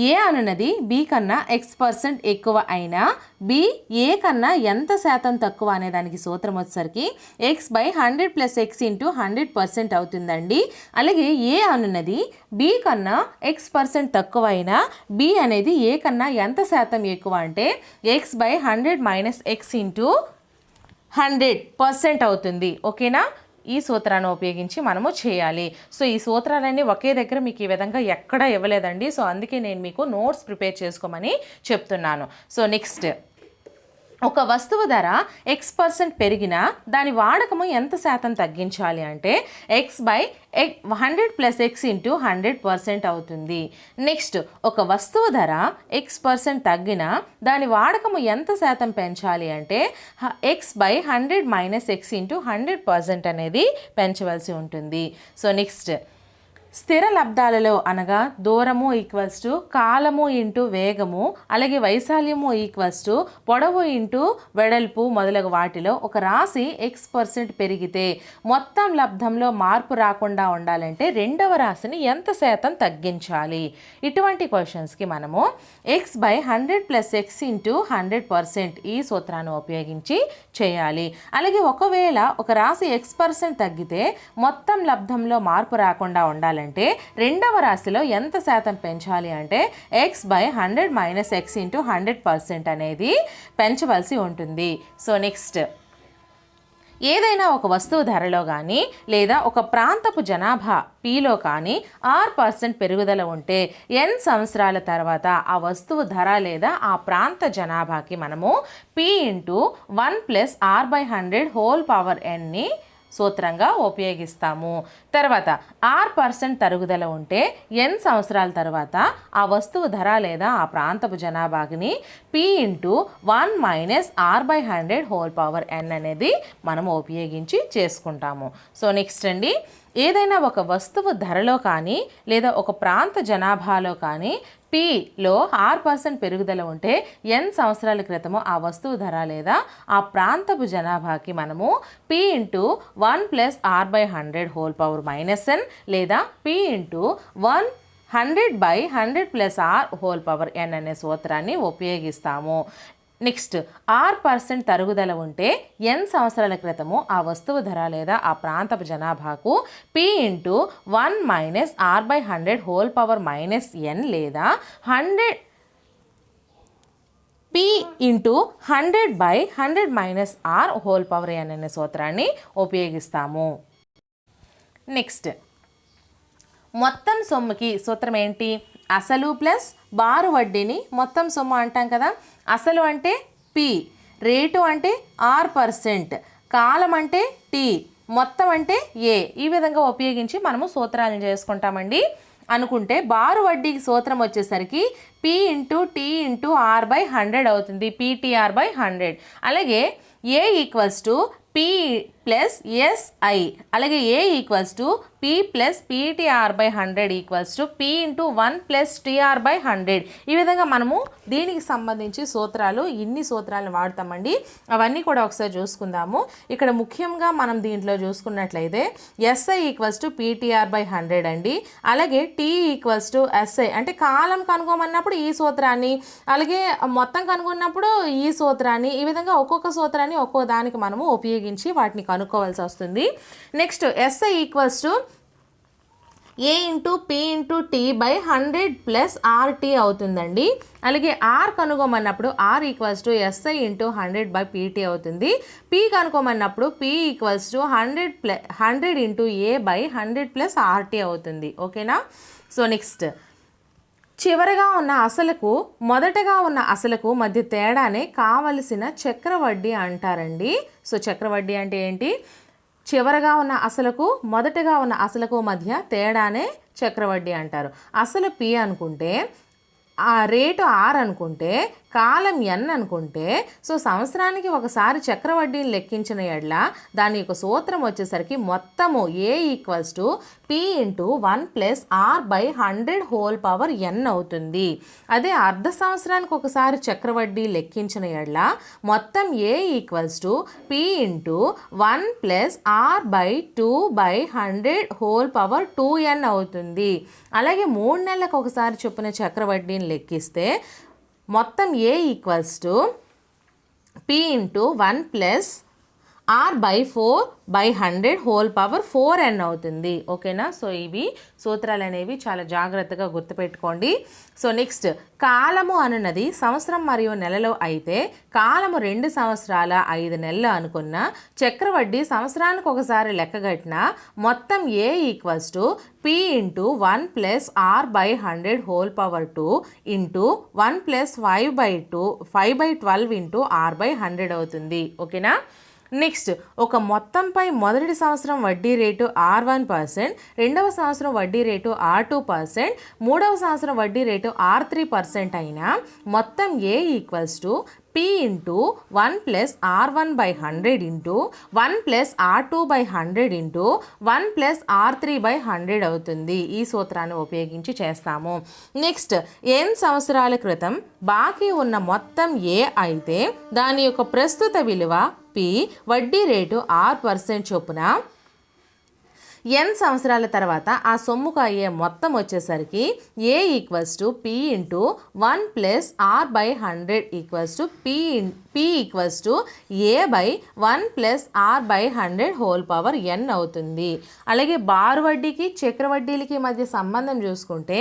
ఏ అనున్నది బి కన్నా x% ఎక్కువ అయినా బి ఏ కన్నా ఎంత శాతం తక్కువ అనే దానికి సూత్రం వచ్చేసరికి x/100 + x ఇంటూ 100% అవుతుందండి. అలాగే ఏ అనున్నది బి కన్నా x% తక్కువ అయినా బి అనేది ఏ కన్నా ఎంత శాతం ఎక్కువ అంటే x/100 - x ఇంటూ 100% అవుతుంది. ఓకేనా? ఈ సూత్రాన్ని ఉపయోగించి మనము చేయాలి. సో ఈ సూత్రాలన్నీ ఒకే దగ్గర మీకు ఈ విధంగా ఎక్కడ ఇవ్వలేదండి. సో అందుకే నేను మీకు నోట్స్ ప్రిపేర్ చేసుకోమని చెప్తున్నాను. సో నెక్స్ట్ ఒక వస్తువు ధర x% పెరిగినా దాని వాడకము ఎంత శాతం తగ్గించాలి అంటే x/100 + x ఇంటూ 100% అవుతుంది. నెక్స్ట్ ఒక వస్తువు ధర x% తగ్గినా దాని వాడకము ఎంత శాతం పెంచాలి అంటే x/100 - x ఇంటూ 100% అనేది పెంచవలసి ఉంటుంది. సో నెక్స్ట్ స్థిర లబ్ధాలలో అనగా దూరము ఈక్వల్స్ టు కాలము ఇంటూ వేగము అలాగే వైశాల్యము ఈక్వల్స్ టు పొడవు ఇంటూ వెడల్పు మొదలగు వాటిలో ఒక రాశి x% పెరిగితే మొత్తం లబ్ధంలో మార్పు రాకుండా ఉండాలంటే రెండవ రాశిని ఎంత శాతం తగ్గించాలి? ఇటువంటి క్వశ్చన్స్కి మనము x/100 + x ఇంటూ 100% ఈ సూత్రాన్ని ఉపయోగించి చేయాలి. అలాగే ఒకవేళ ఒక రాశి x% తగ్గితే మొత్తం లబ్ధంలో మార్పు రాకుండా ఉండాలంటే రెండవ రాశిలో ఎంత శాతం పెంచాలి అంటే x/100 - x ఇంటూ 100% అనేది పెంచవలసి ఉంటుంది. సో నెక్స్ట్ ఏదైనా ఒక వస్తువు ధరలో కానీ లేదా ఒక ప్రాంతపు జనాభా Pలో కానీ 6% పెరుగుదల ఉంటే n సంవత్సరాల తర్వాత ఆ వస్తువు ధర లేదా ఆ ప్రాంత జనాభాకి మనము P ఇంటూ 1 + r/100 సూత్రంగా ఉపయోగిస్తాము. తర్వాత 6% తరుగుదల ఉంటే n సంవత్సరాల తర్వాత ఆ వస్తువు ధర లేదా ఆ ప్రాంతపు జనాభాని P ఇంటూ 1 - r/100 అనేది మనము ఉపయోగించి చేసుకుంటాము. సో నెక్స్ట్ అండి ఏదైనా ఒక వస్తువు ధరలో కానీ లేదా ఒక ప్రాంత జనాభాలో కానీ Pలో 6% పెరుగుదల ఉంటే n సంవత్సరాల క్రితము ఆ వస్తువు ధర లేదా ఆ ప్రాంతపు జనాభాకి మనము P ఇంటూ 1 + r/100 లేదా P ఇంటూ 100/100 + r/n అనే సూత్రాన్ని ఉపయోగిస్తాము. నెక్స్ట్ 6% తరుగుదల ఉంటే n సంవత్సరాల క్రితము ఆ వస్తువు ధర లేదా ఆ ప్రాంతపు జనాభాకు P ఇంటూ 1 - r/100 లేదా 100 P ఇంటూ 100/100 - r/n అనే సూత్రాన్ని ఉపయోగిస్తాము. నెక్స్ట్ మొత్తం సొమ్ముకి సూత్రం ఏంటి? అసలు ప్లస్ బారు వడ్డీని మొత్తం సొమ్ము అంటాం కదా. అసలు అంటే P, రేటు అంటే R%, కాలం అంటే T, మొత్తం అంటే A. ఈ విధంగా ఉపయోగించి మనము సూత్రాలను చేసుకుంటామండి. అనుకుంటే బారు వడ్డీకి సూత్రం వచ్చేసరికి P into T into R/100 అవుతుంది. PTR/100. అలాగే A equals to P + SI. అలాగే A equals to P + PTR/100 equals to P into 1 + TR/100. ఈ విధంగా మనము దీనికి సంబంధించి సూత్రాలు ఇన్ని సూత్రాలను వాడతామండి. అవన్నీ కూడా ఒకసారి చూసుకుందాము. ఇక్కడ ముఖ్యంగా మనం దీంట్లో చూసుకున్నట్లయితే SI ఈక్వల్స్ టు PTR/100 అండి. అలాగే T ఈక్వల్స్ టు SI అంటే కాలం కనుగొమన్నప్పుడు ఈ సూత్రాన్ని, అలాగే మొత్తం కనుగొన్నప్పుడు ఈ సూత్రాన్ని, ఈ విధంగా ఒక్కొక్క సూత్రాన్ని ఒక్కో దానికి మనము ఉపయోగించి వాటిని కనుక్కోవాల్సి వస్తుంది. Next SI equals to A into P into T/100 + RT అవుతుందండి. అలాగే R కనుగొమన్నప్పుడు R equals to SI into 100/PT అవుతుంది. P కనుగొమన్నప్పుడు P equals to 100 into A/100 + RT అవుతుంది. ఓకేనా? సో నెక్స్ట్ చివరగా ఉన్న అసలుకు మొదటగా ఉన్న అసలుకు మధ్య తేడానే కావలసిన చక్రవడ్డీ అంటారండి. సో చక్రవడ్డీ అంటే ఏంటి? చివరగా ఉన్న అసలుకు మొదటగా ఉన్న అసలుకు మధ్య తేడానే చక్రవడ్డీ అంటారు. అసలు పి అనుకుంటే, ఆ రేటు ఆర్ అనుకుంటే, కాలం ఎన్ అనుకుంటే, సో సంవత్సరానికి ఒకసారి చక్రవడ్డీని లెక్కించిన ఎడ్ల దాని యొక్క సూత్రం వచ్చేసరికి మొత్తము A equals to P into 1+r/100 అవుతుంది. అదే అర్ధ సంవత్సరానికి ఒకసారి చక్రవడ్డీ లెక్కించిన ఎడ్ల మొత్తం A equals to P into 1+r/2/100 అవుతుంది. అలాగే 3 నెలలకు ఒకసారి చొప్పున చక్రవడ్డీని లెక్కిస్తే మొత్తం A equals to P into 1+r/4/100 అవుతుంది. ఓకేనా? సో ఇవి సూత్రాలు అనేవి చాలా జాగ్రత్తగా గుర్తుపెట్టుకోండి. సో నెక్స్ట్, కాలము అనున్నది సంవత్సరం మరియు నెలలో అయితే కాలము 2 సంవత్సరాల 5 నెలలు అనుకున్న చక్రవడ్డీ సంవత్సరానికి ఒకసారి లెక్కగట్టిన మొత్తం A equals to P into 1+r/100 into 1+5/12 into r/100 అవుతుంది. ఓకేనా? నెక్స్ట్, ఒక మొత్తంపై మొదటి సంవత్సరం వడ్డీ రేటు R1%, రెండవ సంవత్సరం వడ్డీ రేటు R2%, మూడవ సంవత్సరం వడ్డీ రేటు R3% అయినా మొత్తం A equals to P into 1+r1/100 into 1+r2/100 into 1+r3/100 అవుతుంది. ఈ సూత్రాన్ని ఉపయోగించి చేస్తాము. నెక్స్ట్, n సంవత్సరాల క్రితం బాకీ ఉన్న మొత్తం ఏ అయితే దాని యొక్క ప్రస్తుత విలువ పి, వడ్డీ రేటు R% చొప్పున n సంవత్సరాల తర్వాత ఆ సొమ్ముకు అయ్యే మొత్తం వచ్చేసరికి A equals to P into 1+r/100 equals to P equals to a/1+r/100 అవుతుంది. అలాగే బారు వడ్డీకి చక్రవడ్డీలకి మధ్య సంబంధం చూసుకుంటే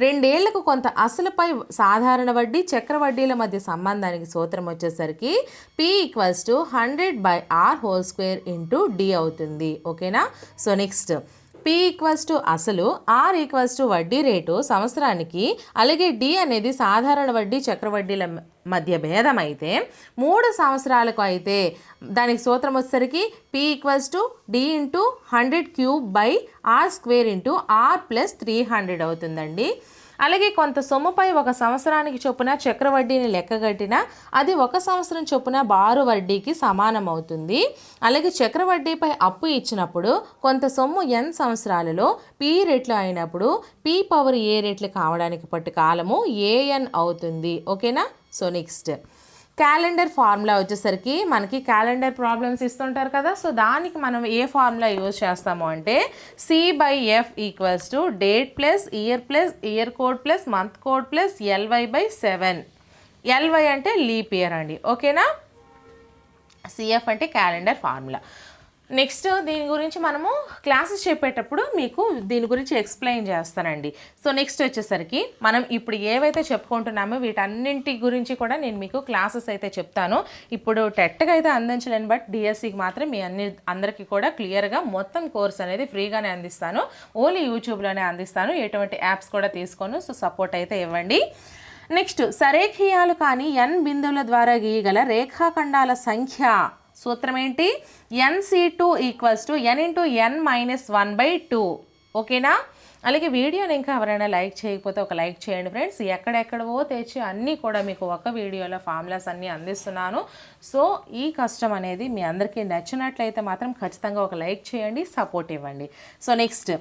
2 ఏళ్లకు కొంత అసలుపై సాధారణ వడ్డీ చక్రవడ్డీల మధ్య సంబంధానికి సూత్రం వచ్చేసరికి p equals to 100/r² into d అవుతుంది. ఓకేనా? So next, p equals to అసలు, r ఈక్వల్స్ టు వడ్డీ రేటు సంవత్సరానికి, అలాగే d అనేది సాధారణ వడ్డీ చక్రవడ్డీల మధ్య భేదం అయితే 3 సంవత్సరాలకు అయితే దానికి సూత్రం వచ్చేసరికి p equals to d into 100³ into r+300 అవుతుందండి. అలాగే కొంత సొమ్ముపై ఒక సంవత్సరానికి చొప్పున చక్రవడ్డీని లెక్కగట్టిన అది 1 సంవత్సరం చొప్పున బారు వడ్డీకి సమానం అవుతుంది. అలాగే చక్రవడ్డీపై అప్పు ఇచ్చినప్పుడు కొంత సొమ్ము n సంవత్సరాలలో p రెట్లు అయినప్పుడు p⁴a రెట్లు కావడానికి పట్టు కాలము an అవుతుంది. ఓకేనా? సో నెక్స్ట్, క్యాలెండర్ ఫార్ములా వచ్చేసరికి మనకి క్యాలెండర్ ప్రాబ్లమ్స్ ఇస్తుంటారు కదా. సో దానికి మనం ఏ ఫార్ములా యూజ్ చేస్తాము అంటే C/F equals to date plus year code plus month code plus LY/7. LY అంటే లీప్ ఇయర్ అండి. ఓకేనా? CF అంటే క్యాలెండర్ ఫార్ములా. నెక్స్ట్, దీని గురించి మనము క్లాసెస్ చెప్పేటప్పుడు మీకు దీని గురించి ఎక్స్ప్లెయిన్ చేస్తానండి. సో నెక్స్ట్ వచ్చేసరికి మనం ఇప్పుడు ఏవైతే చెప్పుకుంటున్నామో వీటన్నింటి గురించి కూడా నేను మీకు క్లాసెస్ అయితే చెప్తాను. ఇప్పుడు టెట్కి అయితే అందించలేను, బట్ డిఎస్సికి మాత్రం మీ అందరికీ కూడా క్లియర్గా మొత్తం కోర్స్ అనేది ఫ్రీగానే అందిస్తాను. ఓన్లీ యూట్యూబ్లోనే అందిస్తాను. ఎటువంటి యాప్స్ కూడా తీసుకోను. సో సపోర్ట్ అయితే ఇవ్వండి. నెక్స్ట్, సరేఖీయాలు కానీ n బిందువుల ద్వారా గీయగల రేఖాఖండాల సంఖ్య సూత్రం ఏంటి? nc2 equals to n into n-1/2. ఓకేనా? అలాగే వీడియోని ఇంకా ఎవరైనా లైక్ చేయకపోతే ఒక లైక్ చేయండి ఫ్రెండ్స్. ఎక్కడెక్కడవో తెచ్చి అన్నీ కూడా మీకు ఒక వీడియోలో ఫార్ములాస్ అన్నీ అందిస్తున్నాను. సో ఈ కష్టం అనేది మీ అందరికీ నచ్చినట్లయితే మాత్రం ఖచ్చితంగా ఒక లైక్ చేయండి, సపోర్ట్ ఇవ్వండి. సో నెక్స్ట్,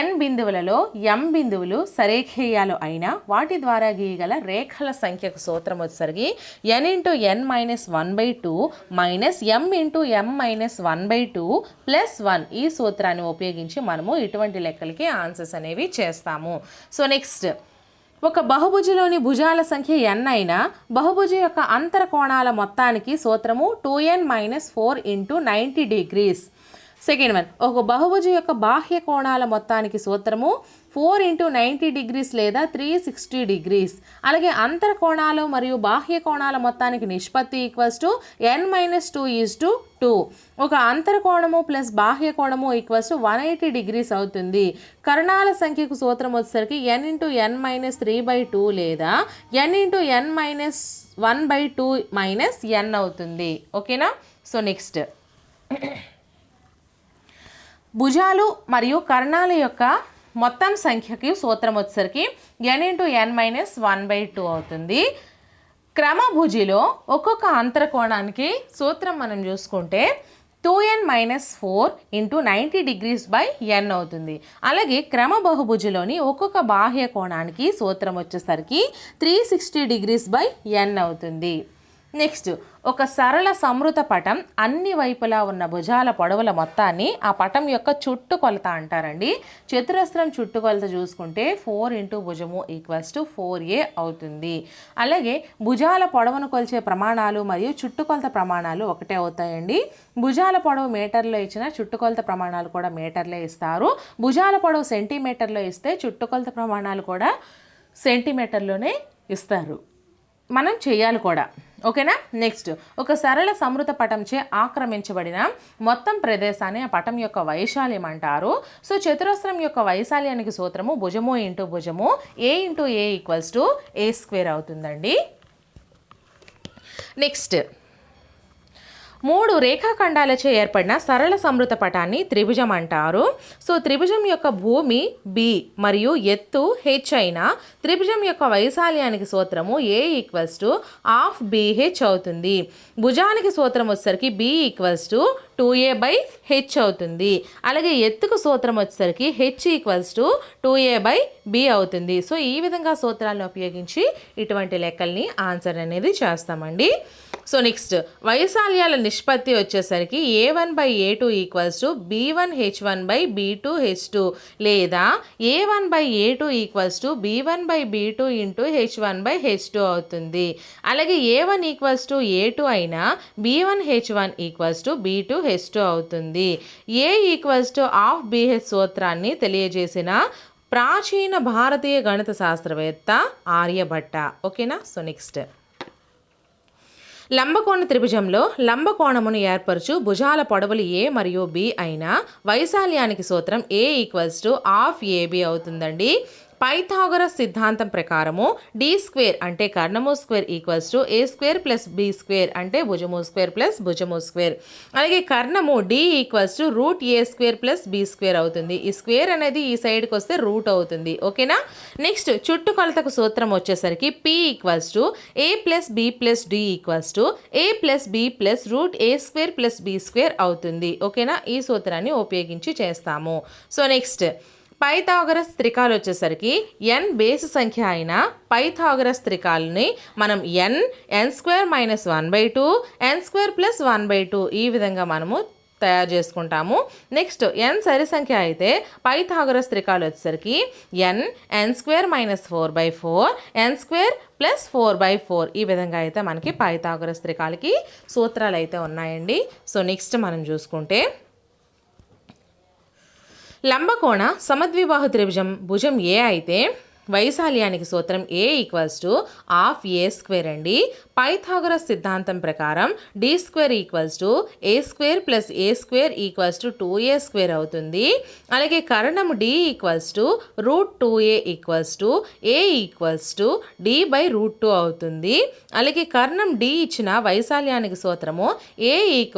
n బిందువులలో m బిందువులు సరేఖేయాలు అయినా వాటి ద్వారా గీయగల రేఖల సంఖ్యకు సూత్రం వచ్చేసరికి n into n-1/2 minus m into m-1/2 plus 1. ఈ సూత్రాన్ని ఉపయోగించి మనము ఇటువంటి లెక్కలకి ఆన్సర్స్ అనేవి చేస్తాము. సో నెక్స్ట్, ఒక బహుభుజిలోని భుజాల సంఖ్య n అయినా బహుభుజి యొక్క అంతర కోణాల మొత్తానికి సూత్రము 2n - 4 into 90 degrees. Second one, ఒక బహుభుజం యొక్క బాహ్య కోణాల మొత్తానికి సూత్రము 4 × 90 డిగ్రీస్ లేదా 360 డిగ్రీస్. అలాగే అంతర కోణాలు మరియు బాహ్య కోణాల మొత్తానికి నిష్పత్తి n-2:2. ఒక అంతర కోణము ప్లస్ బాహ్య కోణము 180 డిగ్రీస్ అవుతుంది. కర్ణాల సంఖ్యకు సూత్రం వచ్చేసరికి n × n-3/2 లేదా n × n-1/2 - n అవుతుంది. ఓకేనా? సో నెక్స్ట్, భుజాలు మరియు కర్ణాల యొక్క మొత్తం సంఖ్యకి సూత్రం వచ్చేసరికి n × n-1/2 అవుతుంది. క్రమభుజిలో ఒక్కొక్క అంతర కోణానికి సూత్రం మనం చూసుకుంటే 2n - 4 × 90 డిగ్రీస్ బై n అవుతుంది. అలాగే క్రమ బహుభుజిలోని ఒక్కొక్క బాహ్య కోణానికి సూత్రం వచ్చేసరికి 360 డిగ్రీస్ బై n అవుతుంది. నెక్స్ట్, ఒక సరళ సమృత పటం అన్ని వైపులా ఉన్న భుజాల పొడవుల మొత్తాన్ని ఆ పటం యొక్క చుట్టుకొలత అంటారండి. చతురస్రం చుట్టుకొలత చూసుకుంటే 4 × భుజము = 4a అవుతుంది. అలాగే భుజాల పొడవును కొలిచే ప్రమాణాలు మరియు చుట్టుకొలత ప్రమాణాలు ఒకటే అవుతాయండి. భుజాల పొడవు మీటర్లో ఇచ్చిన చుట్టుకొలత ప్రమాణాలు కూడా మీటర్లే ఇస్తారు. భుజాల పొడవు సెంటీమీటర్లో ఇస్తే చుట్టుకొలత ప్రమాణాలు కూడా సెంటీమీటర్లోనే ఇస్తారు. మనం చేయాలి కూడా. ఓకేనా? నెక్స్ట్, ఒక సరళ సమృత పటంచే ఆక్రమించబడిన మొత్తం ప్రదేశాన్ని ఆ పటం యొక్క వైశాల్యం అంటారు. సో చతురస్రం యొక్క వైశాల్యానికి సూత్రము భుజము × భుజము a × a = a² అవుతుందండి. నెక్స్ట్, 3 రేఖాఖండాలచే ఏర్పడిన సరళ సమృత పటాన్ని త్రిభుజం అంటారు. సో త్రిభుజం యొక్క భూమి b మరియు ఎత్తు h అయిన త్రిభుజం యొక్క వైశాల్యానికి సూత్రము a = ½ అవుతుంది. భుజానికి సూత్రం వచ్చేసరికి b = 2a/h అవుతుంది. అలాగే ఎత్తుకు సూత్రం వచ్చేసరికి h = 2a/b అవుతుంది. సో ఈ విధంగా సూత్రాలను ఉపయోగించి ఇటువంటి లెక్కల్ని ఆన్సర్ అనేది చేస్తామండి. సో నెక్స్ట్, వైశాల్యాల నిష్పత్తి వచ్చేసరికి a1/a2 = b1h1/b2h2 లేదా a1/a2 = b1/b2 × h1/h2 అవుతుంది. అలాగే a1 = a2 అయినా b1h1 = b2h2 అవుతుంది. a = ½ సూత్రాన్ని తెలియజేసిన ప్రాచీన భారతీయ గణిత శాస్త్రవేత్త ఆర్యభట్ట. ఓకేనా? సో నెక్స్ట్, లంబకోణ త్రిభుజంలో లంబకోణమును ఏర్పరచు భుజాల పొడవులు a మరియు b అయిన వైశాల్యానికి సూత్రం a = ½ అవుతుందండి. పైథాగరస్ సిద్ధాంతం ప్రకారము d² అంటే కర్ణము స్క్వేర్ = a² + b² అంటే భుజము స్క్వేర్ ప్లస్ భుజము స్క్వేర్. అలాగే కర్ణము d = √a² + b² అవుతుంది. ఈ స్క్వేర్ అనేది ఈ సైడ్కి వస్తే రూట్ అవుతుంది. ఓకేనా? నెక్స్ట్, చుట్టుకొలతకు సూత్రం వచ్చేసరికి p = a + b + d = a + b + √a² + b² అవుతుంది. ఓకేనా? ఈ సూత్రాన్ని ఉపయోగించి చేస్తాము. సో నెక్స్ట్, పైథాగరస్ త్రికాలు వచ్చేసరికి n బేసి సంఖ్య అయిన పైథాగరస్ త్రికాలని మనం n² - 1/2 n² + 1/2 ఈ విధంగా మనము తయారు చేసుకుంటాము. నెక్స్ట్, n సరి సంఖ్య అయితే పైథాగరస్ త్రికాలు వచ్చేసరికి n² - 4/4 n² + 4/4 ఈ విధంగా అయితే మనకి పైథాగరస్ త్రికాలకి సూత్రాలు అయితే ఉన్నాయండి. సో నెక్స్ట్ మనం చూసుకుంటే, లంబకోణ సమద్విబాహు త్రిభుజం భుజం a అయితే వైశాల్యానికి సూత్రం a = ½ అండి. పైథాగరస్ సిద్ధాంతం ప్రకారం d² = a² + a² = 2a² అవుతుంది. అలాగే కర్ణము d = √2a = a = d/√2 అవుతుంది. అలాగే కర్ణం d ఇచ్చిన వైశాల్యానికి సూత్రము a =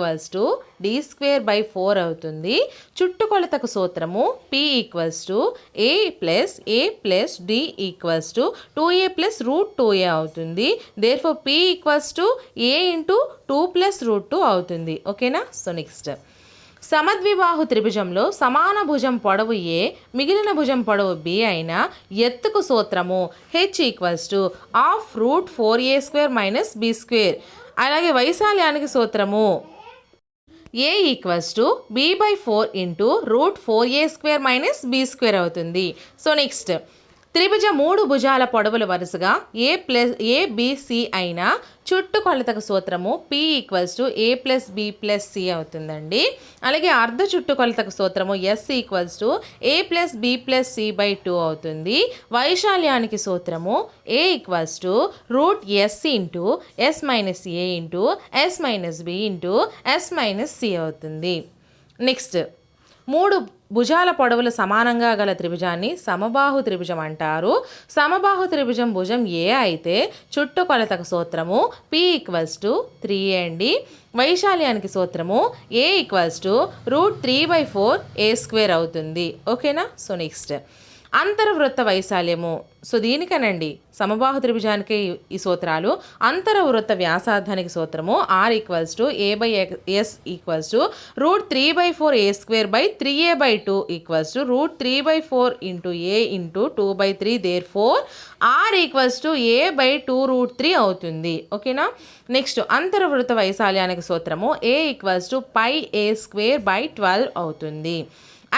d²/4 అవుతుంది. చుట్టుకొలతకు సూత్రము p = a + a + d = 2a + √2a అవుతుంది. దేర్ఫోర్ p = a × 2 + √2 అవుతుంది. ఓకేనా? సో నెక్స్ట్, సమద్విబాహు త్రిభుజంలో సమాన భుజం పొడవు a మిగిలిన భుజం పొడవు b అయిన ఎత్తుకు సూత్రము h = ½ √4a² - b². అలాగే వైశాల్యానికి సూత్రము a = b/4 × √4a² - b² అవుతుంది. సో నెక్స్ట్, త్రిభుజ 3 భుజాల పొడవులు వరుసగా ఏబిసి అయిన చుట్టుకొలతకు సూత్రము P = A+B+C అవుతుందండి. అలాగే అర్ధ చుట్టుకొలతకు సూత్రము S = A+B+C/2 అవుతుంది. వైశాల్యానికి సూత్రము A = √S - A × S - B × S - C అవుతుంది. నెక్స్ట్ 3 భుజాల పొడవులు సమానంగా గల త్రిభుజాన్ని సమబాహు త్రిభుజం అంటారు. సమబాహు త్రిభుజం భుజం ఏ అయితే చుట్టుకొలతకు సూత్రము P = 3A అండి. వైశాల్యానికి సూత్రము A = √3/4A² అవుతుంది. ఓకేనా. సో నెక్స్ట్ అంతర్వృత్త వైశాల్యము. సో దీనికనండి సమబాహు త్రిభుజానికి ఈ సూత్రాలు. అంతర్వృత్త వ్యాసార్థానికి సూత్రము R = A/S = √3/4A²/3A/2 = √3/4 × A × 2/3. Therefore R = A/2√3 అవుతుంది. ఓకేనా. నెక్స్ట్ అంతర్వృత్త వైశాల్యానికి సూత్రము A = πA²/12 అవుతుంది.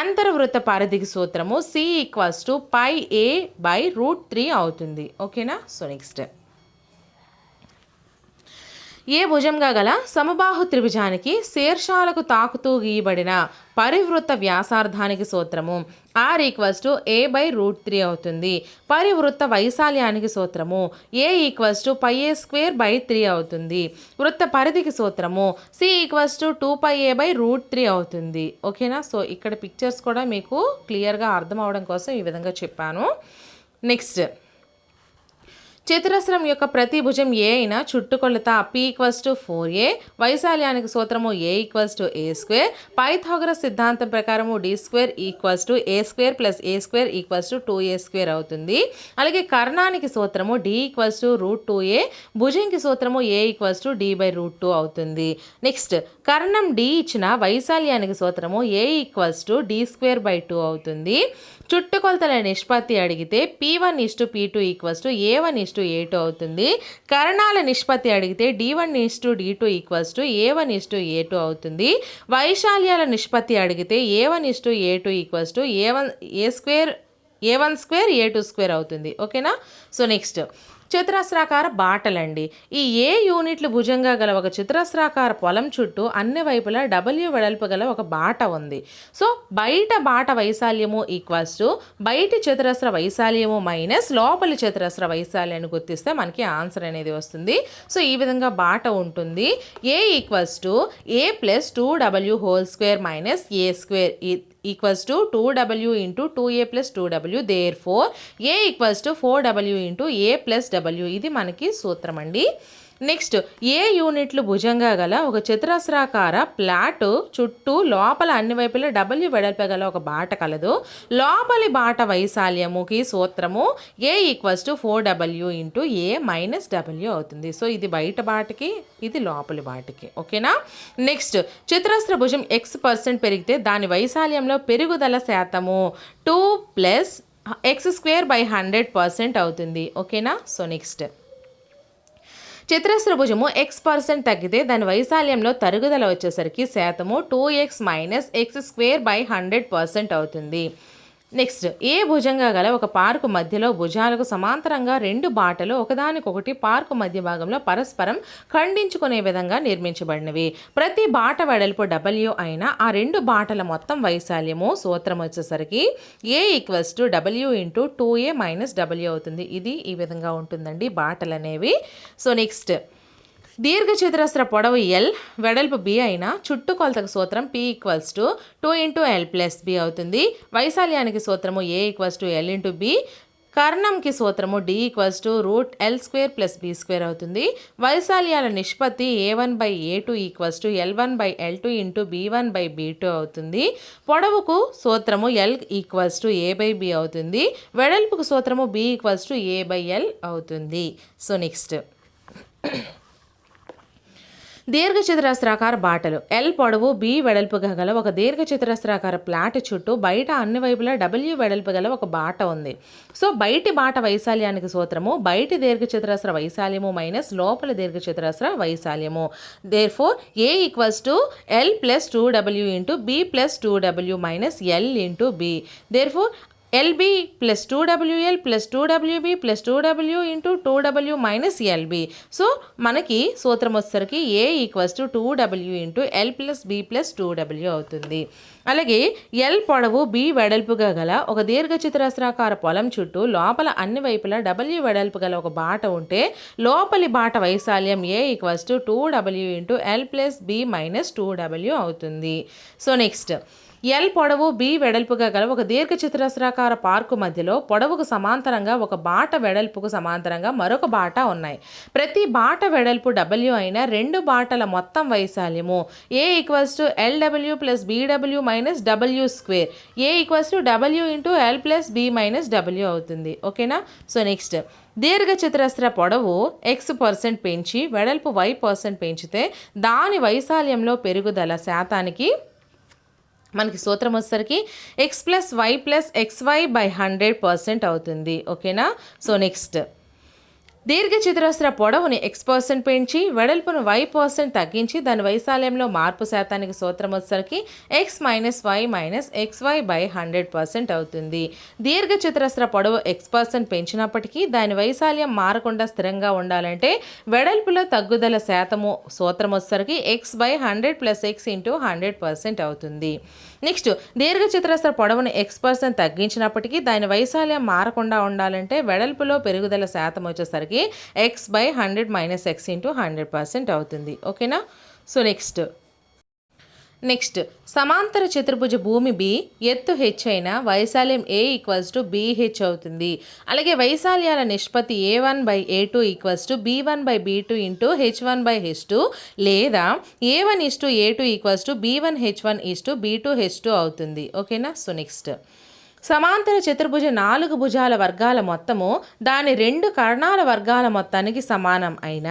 అంతర్వృత్త పరిధికి సూత్రము C = πA/√3 అవుతుంది. ఓకేనా. సో నెక్స్ట్ ఏ భుజంగా గల సమబాహు త్రిభుజానికి శీర్షాలకు తాకుతూ గీయబడిన పరివృత్త వ్యాసార్థానికి సూత్రము R = A/√3 అవుతుంది. పరివృత్త వైశాల్యానికి సూత్రము A = πA²/3 అవుతుంది. వృత్త పరిధికి సూత్రము C = 2πA/√3 అవుతుంది. ఓకేనా. సో ఇక్కడ పిక్చర్స్ కూడా మీకు క్లియర్గా అర్థం అవడం కోసం ఈ విధంగా చెప్పాను. నెక్స్ట్ చతురస్రం యొక్క ప్రతి భుజం ఏ అయినా చుట్టుకొలత P = 4A. వైశాల్యానికి సూత్రము A = A². పైథాగరస్ సిద్ధాంతం ప్రకారము D² = A² + A² = 2A² అవుతుంది. అలాగే కర్ణానికి సూత్రము D = √2A. భుజంకి సూత్రము A = D/√2 అవుతుంది. నెక్స్ట్ కర్ణం D ఇచ్చిన వైశాల్యానికి సూత్రము A = D²/2 అవుతుంది. చుట్టుకొలతల నిష్పత్తి అడిగితే P1:P2 = A1:A2 అవుతుంది. కరణాల నిష్పత్తి అడిగితే D1:D2 = A1:A2 అవుతుంది. వైశాల్యాల నిష్పత్తి అడిగితే A1:A2 = A1² అవుతుంది. ఓకేనా. సో నెక్స్ట్ చతురస్రాకార బాటలండి. ఈ ఏ యూనిట్లు భుజంగా గల ఒక చతురస్రాకార పొలం చుట్టూ అన్ని వైపులా W వెడల్పు గల ఒక బాట ఉంది. సో బయట బాట వైశాల్యము బయటి చతురస్ర వైశాల్యము మైనస్ లోపలి చతురస్ర వైశాల్యాన్ని గుర్తిస్తే మనకి ఆన్సర్ అనేది వస్తుంది. సో ఈ విధంగా బాట ఉంటుంది. A = A+2W² -A² = 2W × 2A + 2W. Therefore A = 4W × A + W. ఇది మనకి సూత్రం అండి. నెక్స్ట్ ఏ యూనిట్లు భుజంగా గల ఒక చతురస్రాకార ప్లాట్ చుట్టూ లోపల అన్ని వైపులా W వెడల్పు గల ఒక బాట కలదు. లోపలి బాట వైశాల్యముకి సూత్రము A = 4W × A - W అవుతుంది. సో ఇది బయట బాటకి, ఇది లోపలి బాటకి. ఓకేనా. నెక్స్ట్ చతురస్ర భుజం X% పెరిగితే దాని వైశాల్యంలో పెరుగుదల శాతము 2 + X²/100% అవుతుంది. ఓకేనా. సో నెక్స్ట్ చతురస్ర భుజము X% తగ్గితే దాని వైశాల్యంలో తరుగుదల వచ్చేసరికి శాతము 2x - X²/100% అవుతుంది. నెక్స్ట్ ఏ భుజంగా గల ఒక పార్కు మధ్యలో భుజాలకు సమాంతరంగా 2 బాటలు ఒకదానికొకటి పార్కు మధ్య భాగంలో పరస్పరం ఖండించుకునే విధంగా నిర్మించబడినవి. ప్రతి బాట వెడల్పు W అయినా ఆ 2 బాటల మొత్తం వైశాల్యము సూత్రం వచ్చేసరికి A = W × 2A - W అవుతుంది. ఇది ఈ విధంగా ఉంటుందండి బాటలు అనేవి. సో నెక్స్ట్ దీర్ఘచతురస్ర పొడవు L వెడల్పు B అయిన చుట్టుకొలతకు సూత్రం P = 2 × L + B అవుతుంది. వైశాల్యానికి సూత్రము A = L × B. కర్ణంకి సూత్రము D = √L² + B² అవుతుంది. వైశాల్యాల నిష్పత్తి A1/A2 = L1/L2 × B1/B2 అవుతుంది. పొడవుకు సూత్రము L = A/B అవుతుంది. వెడల్పుకు సూత్రము B = A/L అవుతుంది. సో నెక్స్ట్ దీర్ఘచతురస్రాకార బాటలు. L పొడవు B వెడల్పుగా గల ఒక దీర్ఘచతురస్రాకార ప్లాట్ చుట్టూ బయట అన్ని వైపులా W వెడల్పు గల ఒక బాట ఉంది. సో బయటి బాట వైశాల్యానికి సూత్రము బయటి దీర్ఘచతురస్ర వైశాల్యము మైనస్ లోపలి దీర్ఘచతురస్ర వైశాల్యము. Therefore A = L + 2W × B + 2W - L × B. Therefore LB plus 2WL plus 2WB plus 2W into 2W minus LB. So మనకి సూత్రం వచ్చేసరికి A equals to 2W into L plus B plus 2W అవుతుంది. అలాగే L పొడవు B వెడల్పుగా గల ఒక దీర్ఘచతురస్రాకార పొలం చుట్టూ లోపల అన్ని వైపులా W వెడల్పు గల ఒక బాట ఉంటే లోపలి బాట వైశాల్యం A equals to 2W into L plus B minus 2W అవుతుంది. సో నెక్స్ట్ ఎల్ పొడవు B వెడల్పుగా గల ఒక దీర్ఘచతురస్రాకార పార్కు మధ్యలో పొడవుకు సమాంతరంగా ఒక బాట వెడల్పుకు సమాంతరంగా మరొక బాట ఉన్నాయి. ప్రతి బాట వెడల్పు W అయిన రెండు బాటల మొత్తం వైశాల్యము A equals to LW plus BW minus W square. A equals to W into L plus B minus W అవుతుంది. ఓకేనా. సో నెక్స్ట్ దీర్ఘచతురస్ర పొడవు X% పెంచి వెడల్పు Y% పెంచితే దాని వైశాల్యంలో పెరుగుదల శాతానికి మనకి సూత్రం వచ్చేసరికి X plus Y plus XY by 100% అవుతుంది. ఓకేనా. సో నెక్స్ట్ దీర్ఘచతురస్ర పొడవుని X% పెంచి వెడల్పును Y% తగ్గించి దాని వైశాల్యంలో మార్పు శాతానికి సూత్రం వచ్చేసరికి X minus Y minus XY by 100% అవుతుంది. దీర్ఘచతురస్ర పొడవు X% పెంచినప్పటికీ దాని వైశాల్యం మారకుండా స్థిరంగా ఉండాలంటే వెడల్పులో తగ్గుదల శాతము సూత్రం వచ్చేసరికి X by 100 plus X into 100% అవుతుంది. నెక్స్ట్ దీర్ఘచతురస్ర పొడవును X% తగ్గించినప్పటికీ దాని వైశాల్యం మారకుండా ఉండాలంటే వెడల్పులో పెరుగుదల శాతం వచ్చేసరికి X by 100 minus X into 100% అవుతుంది. ఓకేనా. సో నెక్స్ట్ సమాంతర చతుర్భుజ భూమి B ఎత్తు H అయిన వైశాల్యం A ఈక్వల్స్ టు BH అవుతుంది. అలాగే వైశాల్యాల నిష్పత్తి A1 by A2 equals to B1 by B2 into H1 by H2 లేదా A1 is to A2 equals to B1 H1 is to B2 H2 అవుతుంది. ఓకేనా. సో నెక్స్ట్ సమాంతర చతుర్భుజ 4 భుజాల వర్గాల మొత్తము దాని 2 కర్ణాల వర్గాల మొత్తానికి సమానం అయిన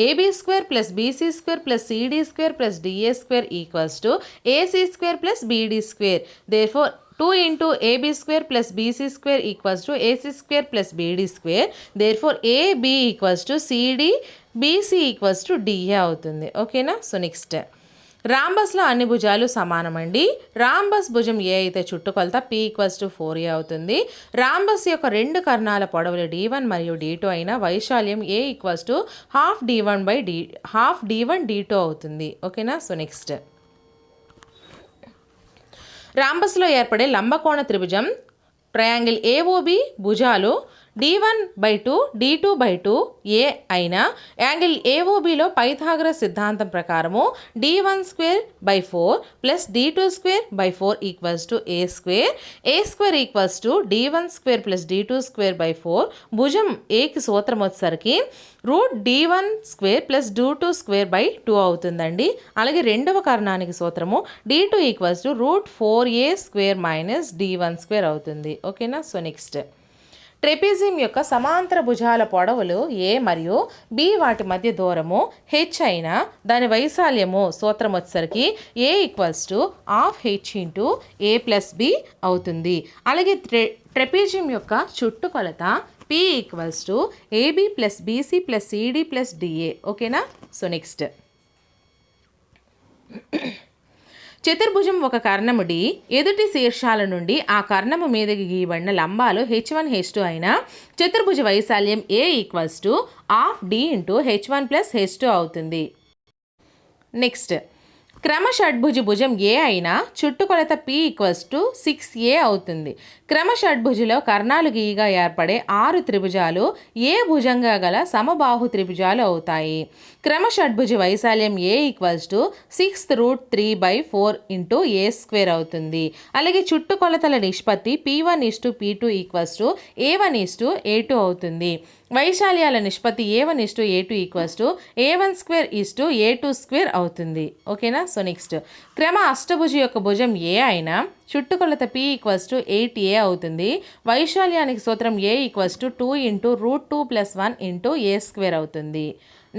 AB square plus BC square plus CD square plus DA square equals to AC square plus BD square. Therefore 2 into AB square plus BC square equals to AC square plus BD square. Therefore AB equals to CD BC equals to DA అవుతుంది. ఓకేనా. So next రాంబస్లో అన్ని భుజాలు సమానమండి. Rhombus భుజం ఏ అయితే చుట్టుకొలత P equals to 4A అవుతుంది. Rhombus యొక్క 2 కర్ణాల పొడవులు D1 మరియు D2 అయిన వైశాల్యం A equals to half D1 D2 అవుతుంది. ఓకేనా. సో నెక్స్ట్ రాంబస్లో ఏర్పడే లంబకోణ త్రిభుజం ట్రయాంగిల్ AOB భుజాలు D1/2 D2/2 A అయిన యాంగిల్ AOBలో పైథాగరస్ సిద్ధాంతం ప్రకారము D1/4 plus D2/4 equals to A square equals to D1² plus D2²/4. భుజం Aకి సూత్రం వచ్చేసరికి √D1² ప్లస్ D2² అవుతుందండి. అలాగే రెండవ కర్ణానికి సూత్రము D2 equals to √4A² minus D1² అవుతుంది. ఓకేనా. సో నెక్స్ట్ ట్రెపీజియం యొక్క సమాంతర భుజాల పొడవులు A మరియు B వాటి మధ్య దూరము H అయిన దాని వైశాల్యము సూత్రం వచ్చేసరికి A equals to half H into A plus B అవుతుంది. అలాగే ట్రెపీజియం యొక్క చుట్టుకొలత P equals to AB plus BC plus CD plus DA. ఓకేనా. సో నెక్స్ట్ చతుర్భుజం ఒక కర్ణము D ఎదుటి శీర్షాల నుండి ఆ కర్ణము మీదకి గీయబడిన లంబాలు H1 H2 అయిన చతుర్భుజ వైశాల్యం A equals to half D into H1 plus H2 అవుతుంది. నెక్స్ట్ క్రమ షడ్భుజి భుజం A అయిన చుట్టుకొలత P ఈక్వల్స్ టు 6A అవుతుంది. క్రమ షడ్భుజిలో కర్ణాలు గీయగా ఏర్పడే 6 త్రిభుజాలు ఏ భుజంగా గల సమబాహు త్రిభుజాలు అవుతాయి. క్రమ షడ్భుజి వైశాల్యం A equals to 6√3/4 into A² అవుతుంది. అలాగే చుట్టుకొలతల నిష్పత్తి P1:P2 ఈక్వల్స్ టు A1:A2 అవుతుంది. వైశాల్యాల నిష్పత్తి A1:A2 ఈక్వల్స్ టు A1² అవుతుంది. ఓకేనా. సో నెక్స్ట్ క్రమ అష్టభుజి యొక్క భుజం A అయిన చుట్టుకొలత P ఈక్వల్స్ టు 8A అవుతుంది. వైశాల్యానికి సూత్రం A equals to 2 into √2 + 1 into A² అవుతుంది.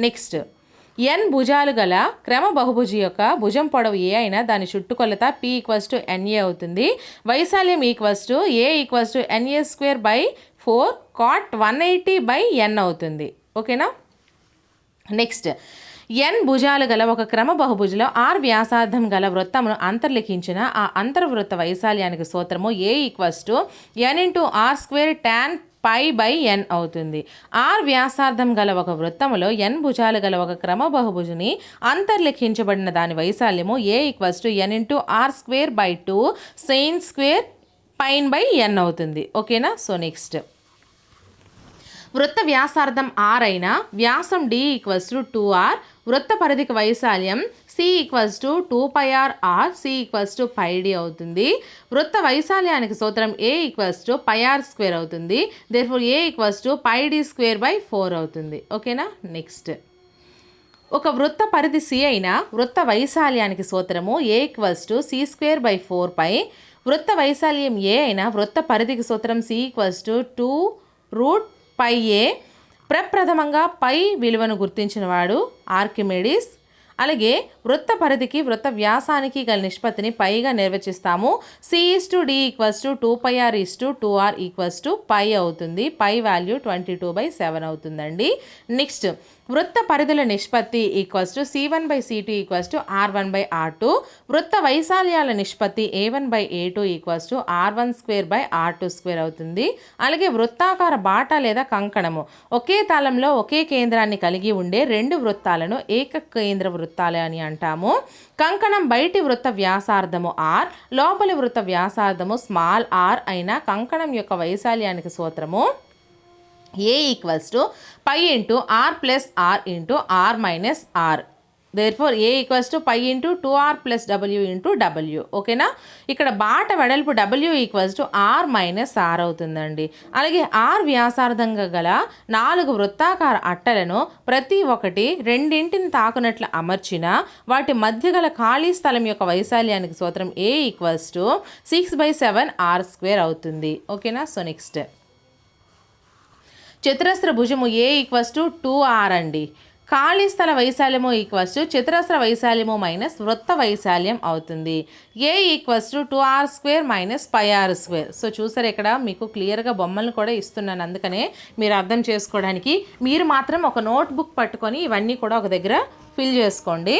నెక్స్ట్ n భుజాలు గల క్రమ బహుభుజి యొక్క భుజం పొడవు A అయినా దాని చుట్టుకొలత P ఈక్వల్స్ టు NA అవుతుంది. వైశాల్యం equals to A equals to NA²/4 cot 180/n అవుతుంది. ఓకేనా. నెక్స్ట్ ఎన్ భుజాలు గల ఒక క్రమ బహుభుజంలో ఆర్ వ్యాసార్థం గల వృత్తమును అంతర్లిఖించిన ఆ అంతర్వృత్త వైశాల్యానికి సూత్రము A equals to n into r square tan pi by n అవుతుంది. ఆర్ వ్యాసార్థం గల ఒక వృత్తములో ఎన్ భుజాలు గల ఒక క్రమ బహుభుజుని అంతర్లిఖించబడిన దాని వైశాల్యము A equals to n into r square by 2 sine square pi by n అవుతుంది. ఓకేనా. సో నెక్స్ట్ వృత్త వ్యాసార్థం ఆర్ అయినా వ్యాసం డి ఈక్వల్స్ టు 2r, వృత్త పరిధికి వైశాల్యం C equals to 2πr R, C equals to πd అవుతుంది. వృత్త వైశాల్యానికి సూత్రం A equals to πr square అవుతుంది. Therefore A equals to πd square by 4 అవుతుంది. ఓకేనా. నెక్స్ట్ ఒక వృత్త పరిధి సి అయినా వృత్త వైశాల్యానికి సూత్రము A equals to c square by 4π, వృత్త వైశాల్యం ఏ అయినా వృత్త పరిధికి సూత్రం సి ఈక్వల్స్ టు 2√πa. ప్రప్రథమంగా పై విలువను గుర్తించిన వాడు ఆర్కిమెడిస్. అలాగే వృత్త పరిధికి వృత్త వ్యాసానికి గల నిష్పత్తిని పైగా నిర్వచిస్తాము. C/D equals to 2πr = 2r equals to π అవుతుంది. పై వాల్యూ 22/7 అవుతుందండి. నెక్స్ట్ వృత్త పరిధుల నిష్పత్తి equals to C1/C2 equals to R1/R2. వృత్త వైశాల్యాల నిష్పత్తి A1/A2 ఈక్వల్స్ టు R1²/R2² అవుతుంది. అలాగే వృత్తాకార బాట లేదా కంకణము ఒకే తలంలో ఒకే కేంద్రాన్ని కలిగి ఉండే రెండు వృత్తాలను ఏకకేంద్ర వృత్తాలు అని అంటాము. కంకణం బయటి వృత్త వ్యాసార్థము R, లోపలి వృత్త వ్యాసార్థము స్మాల్ r అయిన కంకణం యొక్క వైశాల్యానికి సూత్రము A equals to π into r plus r into r minus r. Therefore A equals to π into 2r plus w into w. ఓకేనా. ఇక్కడ బాట వెడల్పు w equals to r minus r అవుతుందండి. అలాగే r వ్యాసార్థంగా గల 4 వృత్తాకార అట్టలను ప్రతి ఒక్కటి రెండింటిని తాకునట్లు అమర్చిన వాటి మధ్య గల ఖాళీ స్థలం యొక్క వైశాల్యానికి సూత్రం ఏ ఈక్వల్స్ టు 6/7r² అవుతుంది. ఓకేనా. సో నెక్స్ట్ చతురస్ర భుజము ఏ ఈక్వల్స్ టు 2r అండి. ఖాళీ స్థల వైశాల్యము ఈక్వల్స్ టు చతురస్ర వైశాల్యము మైనస్ వృత్త వైశాల్యం అవుతుంది. A equals to 2r² minus πr². So చూసారు ఇక్కడ మీకు క్లియర్గా బొమ్మలను కూడా ఇస్తున్నాను, అందుకనే మీరు అర్థం చేసుకోవడానికి మీరు మాత్రం ఒక నోట్బుక్ పట్టుకొని ఇవన్నీ కూడా ఒక దగ్గర ఫిల్ చేసుకోండి.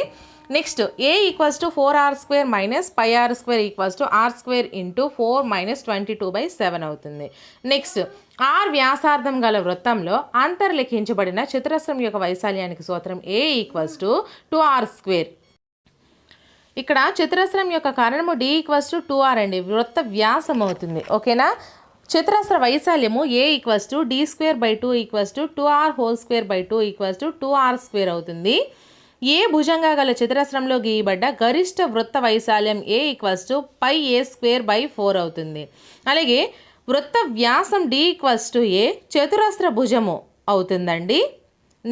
Next A equals to 4r² minus πr² equals to r² into 4 minus 22/7 అవుతుంది. నెక్స్ట్ ఆర్ వ్యాసార్థం గల వృత్తంలో అంతర్లిఖించబడిన చతురస్రం యొక్క వైశాల్యానికి సూత్రం ఏ ఈక్వల్స్ టు 2r². ఇక్కడ చతురస్రం యొక్క కారణము d ఈక్వల్స్ టు 2r అండి, వృత్త వ్యాసం అవుతుంది. ఓకేనా. చతురస్ర వైశాల్యము A equals to d²/2 equals to 2r² equals to 2r² అవుతుంది. ఏ భుజంగా గల చతురస్రంలో గీయబడ్డ గరిష్ట వృత్త వైశాల్యం ఏ ఈక్వల్స్ టు πa²/4 అవుతుంది. అలాగే వృత్త వ్యాసం d ఈక్వల్స్ టు ఏ చతురస్ర భుజము అవుతుందండి.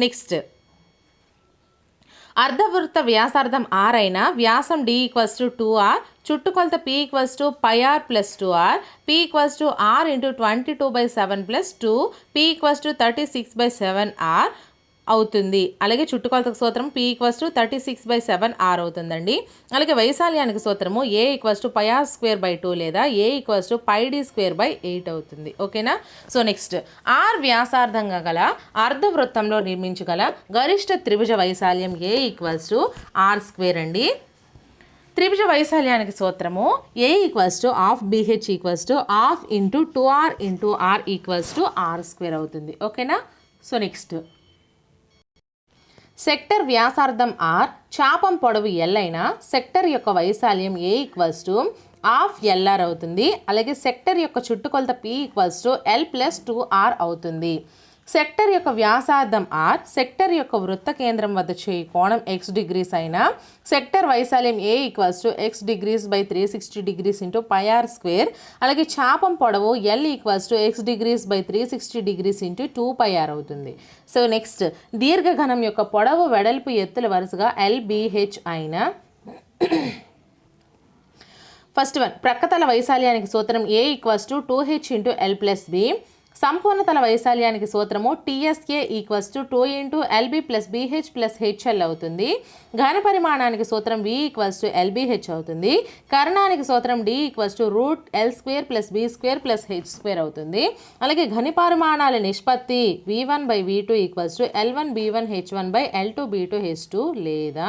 నెక్స్ట్ అర్ధవృత్త వ్యాసార్థం r అయినా వ్యాసం d ఈక్వల్స్ టు 2r, చుట్టుకొలత p equals to πr plus 2r, p equals to r into 22/7 plus 2, p equals to 36/7r అవుతుంది. అలాగే చుట్టుకొలతకు సూత్రం p ఈక్వల్స్ టు 36/7r అవుతుందండి. అలాగే వైశాల్యానికి సూత్రము a ఈక్వల్స్ టు πr²/2 లేదా a ఈక్వల్స్ టు πd²/8 అవుతుంది. ఓకేనా. సో నెక్స్ట్ ఆర్ వ్యాసార్థంగా గల అర్ధవృత్తంలో నిర్మించగల గరిష్ట త్రిభుజ వైశాల్యం a ఈక్వల్స్ టు r² అండి. త్రిభుజ వైశాల్యానికి సూత్రము a equals to ½ bh equals to ½ into 2r into r equals to r² అవుతుంది. ఓకేనా. సో నెక్స్ట్ సెక్టర్ వ్యాసార్థం r, చాపం పొడవు l అయినా సెక్టర్ యొక్క వైశాల్యం a ఈక్వల్స్ టు ½ LR అవుతుంది. అలాగే సెక్టర్ యొక్క చుట్టుకొలత p equals to l plus 2r అవుతుంది. సెక్టర్ యొక్క వ్యాసార్థం r, సెక్టర్ యొక్క వృత్త కేంద్రం వద్ద చేయి కోణం x డిగ్రీస్ అయినా సెక్టర్ వైశాల్యం a equals to x degrees by 360 degrees into πr². అలాగే చాపం పొడవు l equals to x degrees by 360 degrees into 2πr అవుతుంది. సో నెక్స్ట్ దీర్ఘఘనం యొక్క పొడవు వెడల్పు ఎత్తుల వరుసగా LBH అయినా ఫస్ట్ వన్ ప్రక్కతల వైశాల్యానికి సూత్రం a equals to 2h into l plus b. సంపూర్ణ తల వైశాల్యానికి సూత్రము TSA equals to 2 into LB plus BH plus HL అవుతుంది. ఘన పరిమాణానికి సూత్రం V ఈక్వల్స్ టు LBH అవుతుంది. కర్ణానికి సూత్రం D equals to route L² plus B² plus H² అవుతుంది. అలాగే ఘన పరిమాణాల నిష్పత్తి V1/V2 ఈక్వల్స్ టు L1B1H1/L2B2H2 లేదా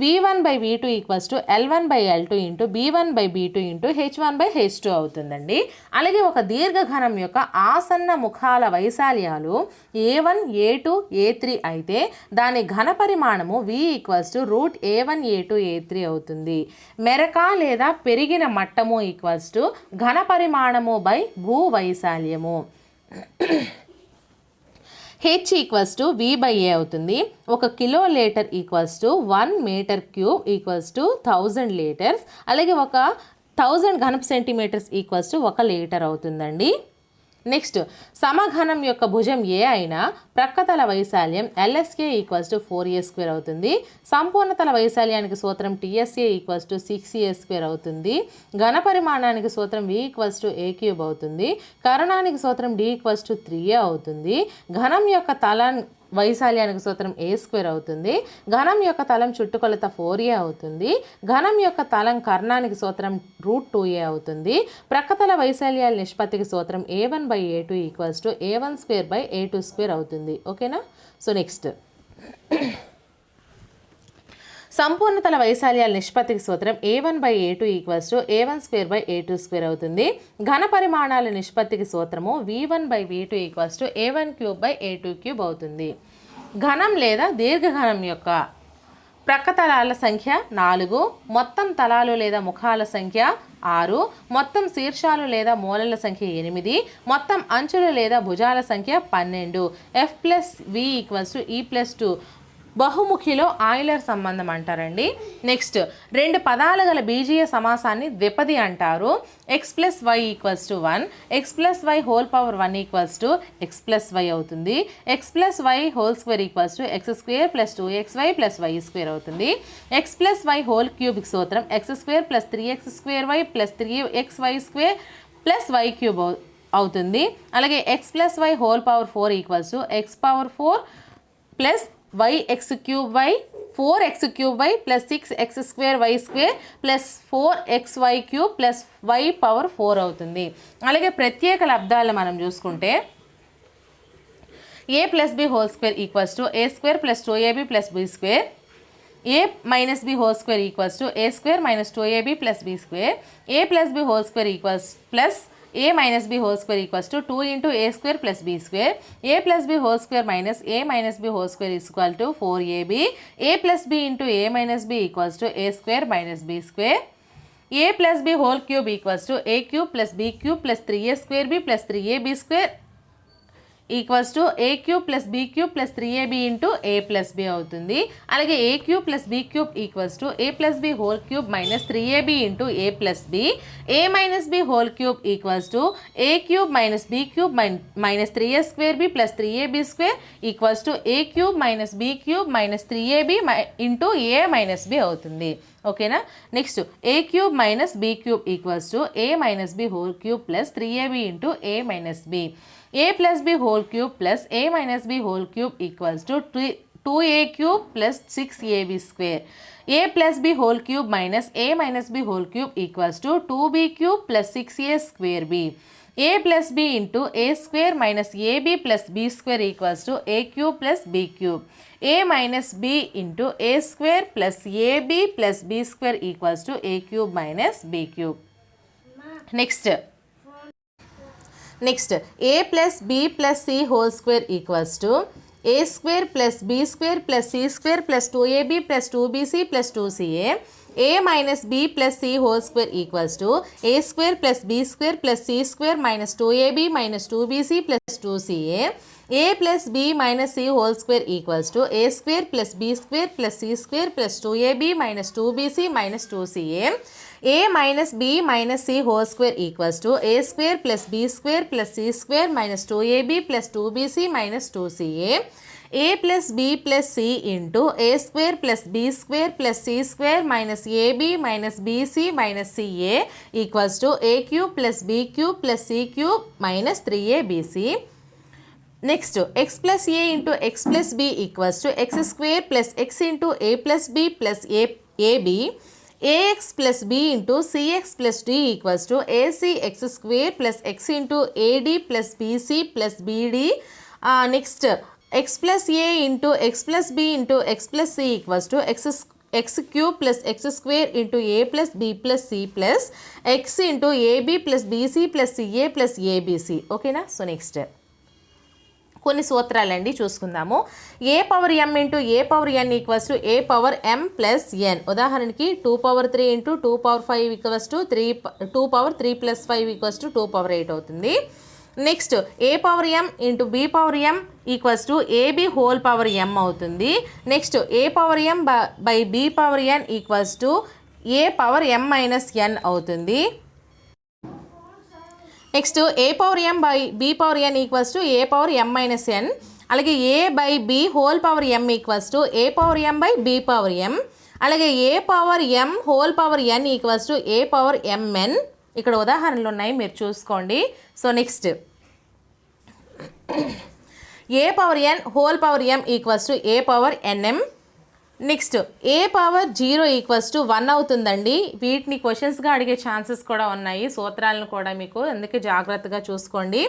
V1/V2 equals to L1/L2 into B1/B2 into H1/H2 అవుతుందండి. అలాగే ఒక దీర్ఘఘనం యొక్క ఆసన్న ముఖాల వైశాల్యాలు A1, A2, A3 అయితే దాని ఘన పరిమాణము V equals to route A1, A2, A3 అవుతుంది. మెరక లేదా పెరిగిన మట్టము ఈక్వల్స్ టు ఘన పరిమాణము బై భూ వైశాల్యము. H ఈక్వల్స్ టు V/A అవుతుంది. 1 kilo litre equals to 1 metre cube equals to 1000 litres. అలాగే 1000 ఘనపు సెంటీమీటర్స్ ఈక్వల్స్ టు 1 లీటర్ అవుతుందండి. నెక్స్ట్ సమఘనం యొక్క భుజం ఏ అయినా ప్రక్కతల వైశాల్యం LSK ఈక్వల్స్ టు 4A² అవుతుంది. సంపూర్ణ తల వైశాల్యానికి సూత్రం TSA ఈక్వల్స్ టు 6A² అవుతుంది. ఘన పరిమాణానికి సూత్రం V ఈక్వల్స్ టు A³ అవుతుంది. కరణానికి సూత్రం D ఈక్వల్స్ టు 3A అవుతుంది. ఘనం యొక్క తల వైశాల్యానికి సూత్రం A² అవుతుంది. ఘనం యొక్క తలం చుట్టుకొలత 4A అవుతుంది. ఘనం యొక్క తలం కర్ణానికి సూత్రం రూట్ 2A అవుతుంది. ప్రక్కతల వైశాల్యాల నిష్పత్తికి సూత్రం A1/A2 ఈక్వల్స్ టు A1²/A2² అవుతుంది. ఓకేనా? సో నెక్స్ట్ సంపూర్ణ తల వైశాల్యాల నిష్పత్తికి సూత్రం A1/A2 ఈక్వల్స్ టు A1²/A2² అవుతుంది. ఘన పరిమాణాల నిష్పత్తికి సూత్రము V1/V2 ఈక్వల్స్ టు A1³ అవుతుంది. ఘనం లేదా దీర్ఘఘనం యొక్క ప్రక్కతలాల సంఖ్య 4, మొత్తం తలాలు లేదా ముఖాల సంఖ్య 6, మొత్తం శీర్షాలు లేదా మూలల సంఖ్య 8, మొత్తం అంచులు లేదా భుజాల సంఖ్య 12. F+V equals to E+2 బహుముఖిలో Euler సంబంధం అంటారండి. నెక్స్ట్ 2 పదాలు గల బీజీయ సమాసాన్ని ద్విపది అంటారు. x+y equals to 1, x+y whole power 1 equals to x+y అవుతుంది. x+y whole square equals to x² plus 2xy plus y² అవుతుంది. x+y హోల్ క్యూబిక్ సూత్రం x² plus 3x²y plus 3xy² plus y³ అవుతుంది. అలాగే x+y whole power 4 equals to x⁴ plus yx³ 4x³ plus 6x² plus 4xy³ plus y⁴ అవుతుంది. అలాగే ప్రత్యేక లబ్ధాలను మనం చూసుకుంటే a plus b whole square equals to a² plus 2ab plus b², a minus b whole square equals to a² minus 2ab plus b², a plus b whole square equals plus a minus b whole square equals to 2 into a² plus b², a plus b whole square minus a minus b whole square is equal to 4ab, a plus b into a minus b equals to a² minus b², a plus b whole cube equals to a³ plus b³ plus 3a² b plus 3ab² equals to a³ plus b³ plus 3ab into a plus b అవుతుంది. అలాగే a³ plus b³ equals to a plus b whole cube minus 3ab into a plus b, a minus b whole cube equals to a³ minus b³ minus 3a² plus 3ab² equals to a³ minus b³ minus 3ab into a minus b అవుతుంది. ఓకేనా? Next a³ minus b³ equals to a minus b whole cube plus 3ab into a minus b, a plus b whole cube plus a minus b whole cube equals to 2a cube plus 6ab², a plus b whole cube minus a minus b whole cube equals to 2b cube plus 6a²b, a plus b into a² minus ab plus b² equals to a³ plus b³, a minus b into a² plus ab plus b² equals to a³ minus b³. Next a plus b plus c whole square equals to a² plus b² plus c² plus 2ab plus 2bc plus 2ca, a minus b plus c whole square equals to a² plus b² plus c² minus 2ab minus 2bc plus 2ca, a plus b minus c whole square equals to a² plus b² plus c² plus 2ab minus 2bc minus 2ca, a minus b minus c whole square equals to a² plus b² plus c² minus 2ab plus 2bc minus 2ca, a plus b plus c into a square plus b square plus c square minus ab minus bc minus ca equals to A cube plus b cube plus c cube minus 3abc. Next x plus a into x plus b equals to x square plus x into a plus b plus ab. ax plus b into cx plus d equals to ac x square plus x into ad plus bc plus bd. Next x plus a into x plus b into x plus c equals to x cube plus x square into a plus b plus c plus x into ab plus bc plus ca plus abc. ఓకేనా? So next కొన్ని సూత్రాలండి చూసుకుందాము. A power m into a power n equals to a power m plus n. ఉదాహరణకి 2 3 into 2 5 equals to 2 3 plus 5 equals to 2 8 అవుతుంది. Next a power m into b power m equals to ab whole power m అవుతుంది. Next a power m by b power n equals to a power m minus n అవుతుంది. Next a power m by b power n equals to a power m minus n. అలాగే a by b whole power m equals to a power m by b power m. అలాగే a power m whole power n equals to a power mn. ఇక్కడ ఉదాహరణలు ఉన్నాయి, మీరు చూసుకోండి. So next a power n whole power m equals to a power nm. Next a power 0 equals to 1 అవుతుందండి. వీటిని క్వశ్చన్స్గా అడిగే chances కూడా ఉన్నాయి, సూత్రాలను కూడా మీకు, అందుకే జాగ్రత్తగా చూసుకోండి.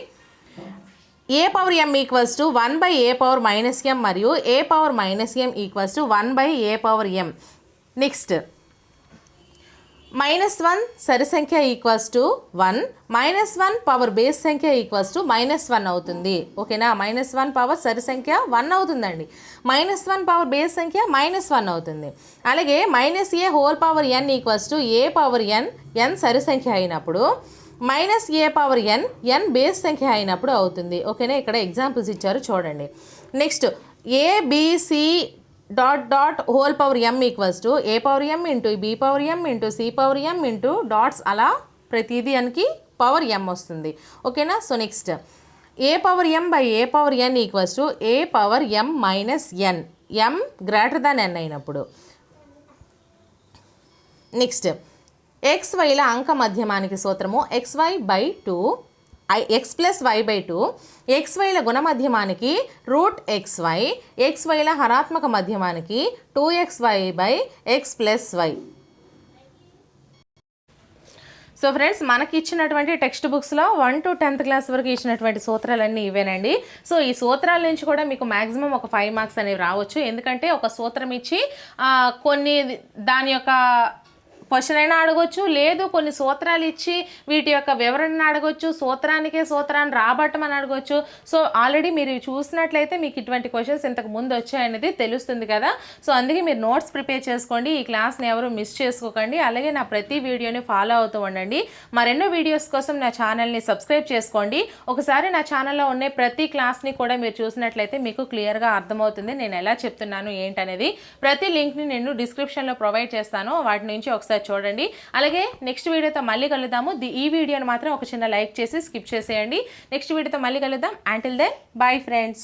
A power m equals to 1 by a power minus m మరియు a power minus m equals to 1 by a power m. Next -1 సరి సంఖ్య ఈక్వల్స్ టు 1, -1 పవర్ బేస్ సంఖ్య ఈక్వల్స్ టు -1 అవుతుంది. ఓకేనా? -1 పవర్ సరి సంఖ్య 1 అవుతుందండి, -1 పవర్ బేస్ సంఖ్య -1 అవుతుంది. అలాగే a whole power n equals to a power n సరి సంఖ్య అయినప్పుడు ఏ పవర్ n బేస్ సంఖ్య అయినప్పుడు అవుతుంది. ఓకేనా? ఇక్కడ ఎగ్జాంపుల్స్ ఇచ్చారు చూడండి. Next abc dot dot whole power m equals to a power m into b power m into c power m into dots, అలా ప్రతిదీ అనికి పవర్ m వస్తుంది. ఓకేనా? So next a power m by a power n equals to a power m minus n, m greater than n అయినప్పుడు. Next xyల అంక మధ్యమానికి సూత్రము xy by 2 x plus y by 2. xyల గుణమధ్యమానికి √xy, xyల హరాత్మక మధ్యమానికి 2xy by x plus y. So friends, మనకి ఇచ్చినటువంటి టెక్స్ట్ బుక్స్లో 1 to 10th క్లాస్ వరకు ఇచ్చినటువంటి సూత్రాలన్నీ ఇవేనండి. సో ఈ సూత్రాల నుంచి కూడా మీకు మ్యాక్సిమం ఒక 5 మార్క్స్ అనేవి రావచ్చు. ఎందుకంటే ఒక సూత్రం ఇచ్చి కొన్ని దాని యొక్క క్వశ్చన్ అయినా అడగొచ్చు, లేదు కొన్ని సూత్రాలు ఇచ్చి వీటి యొక్క వివరణను అడగొచ్చు, సూత్రాన్ని రాబట్టమని అడగొచ్చు. సో ఆల్రెడీ మీరు చూసినట్లయితే మీకు ఇటువంటి క్వశ్చన్స్ ఇంతకు ముందు వచ్చాయనేది తెలుస్తుంది కదా. సో అందుకే మీరు నోట్స్ ప్రిపేర్ చేసుకోండి, ఈ క్లాస్ని ఎవరు మిస్ చేసుకోకండి. అలాగే నా ప్రతి వీడియోని ఫాలో అవుతూ ఉండండి. మరెన్నో వీడియోస్ కోసం నా ఛానల్ని సబ్స్క్రైబ్ చేసుకోండి. ఒకసారి నా ఛానల్లో ఉన్న ప్రతి క్లాస్ని కూడా మీరు చూసినట్లయితే మీకు క్లియర్గా అర్థమవుతుంది నేను ఎలా చెప్తున్నాను ఏంటనేది. ప్రతి లింక్ని నేను డిస్క్రిప్షన్లో ప్రొవైడ్ చేస్తాను, వాటి నుంచి ఒకసారి చూడండి. అలాగే నెక్స్ట్ వీడియోతో మళ్ళీ కలుద్దాము. ఈ వీడియోని మాత్రం ఒక చిన్న లైక్ చేసి స్కిప్ చేసేయండి. నెక్స్ట్ వీడియోతో మళ్ళీ కలుద్దాం. Until then bye friends.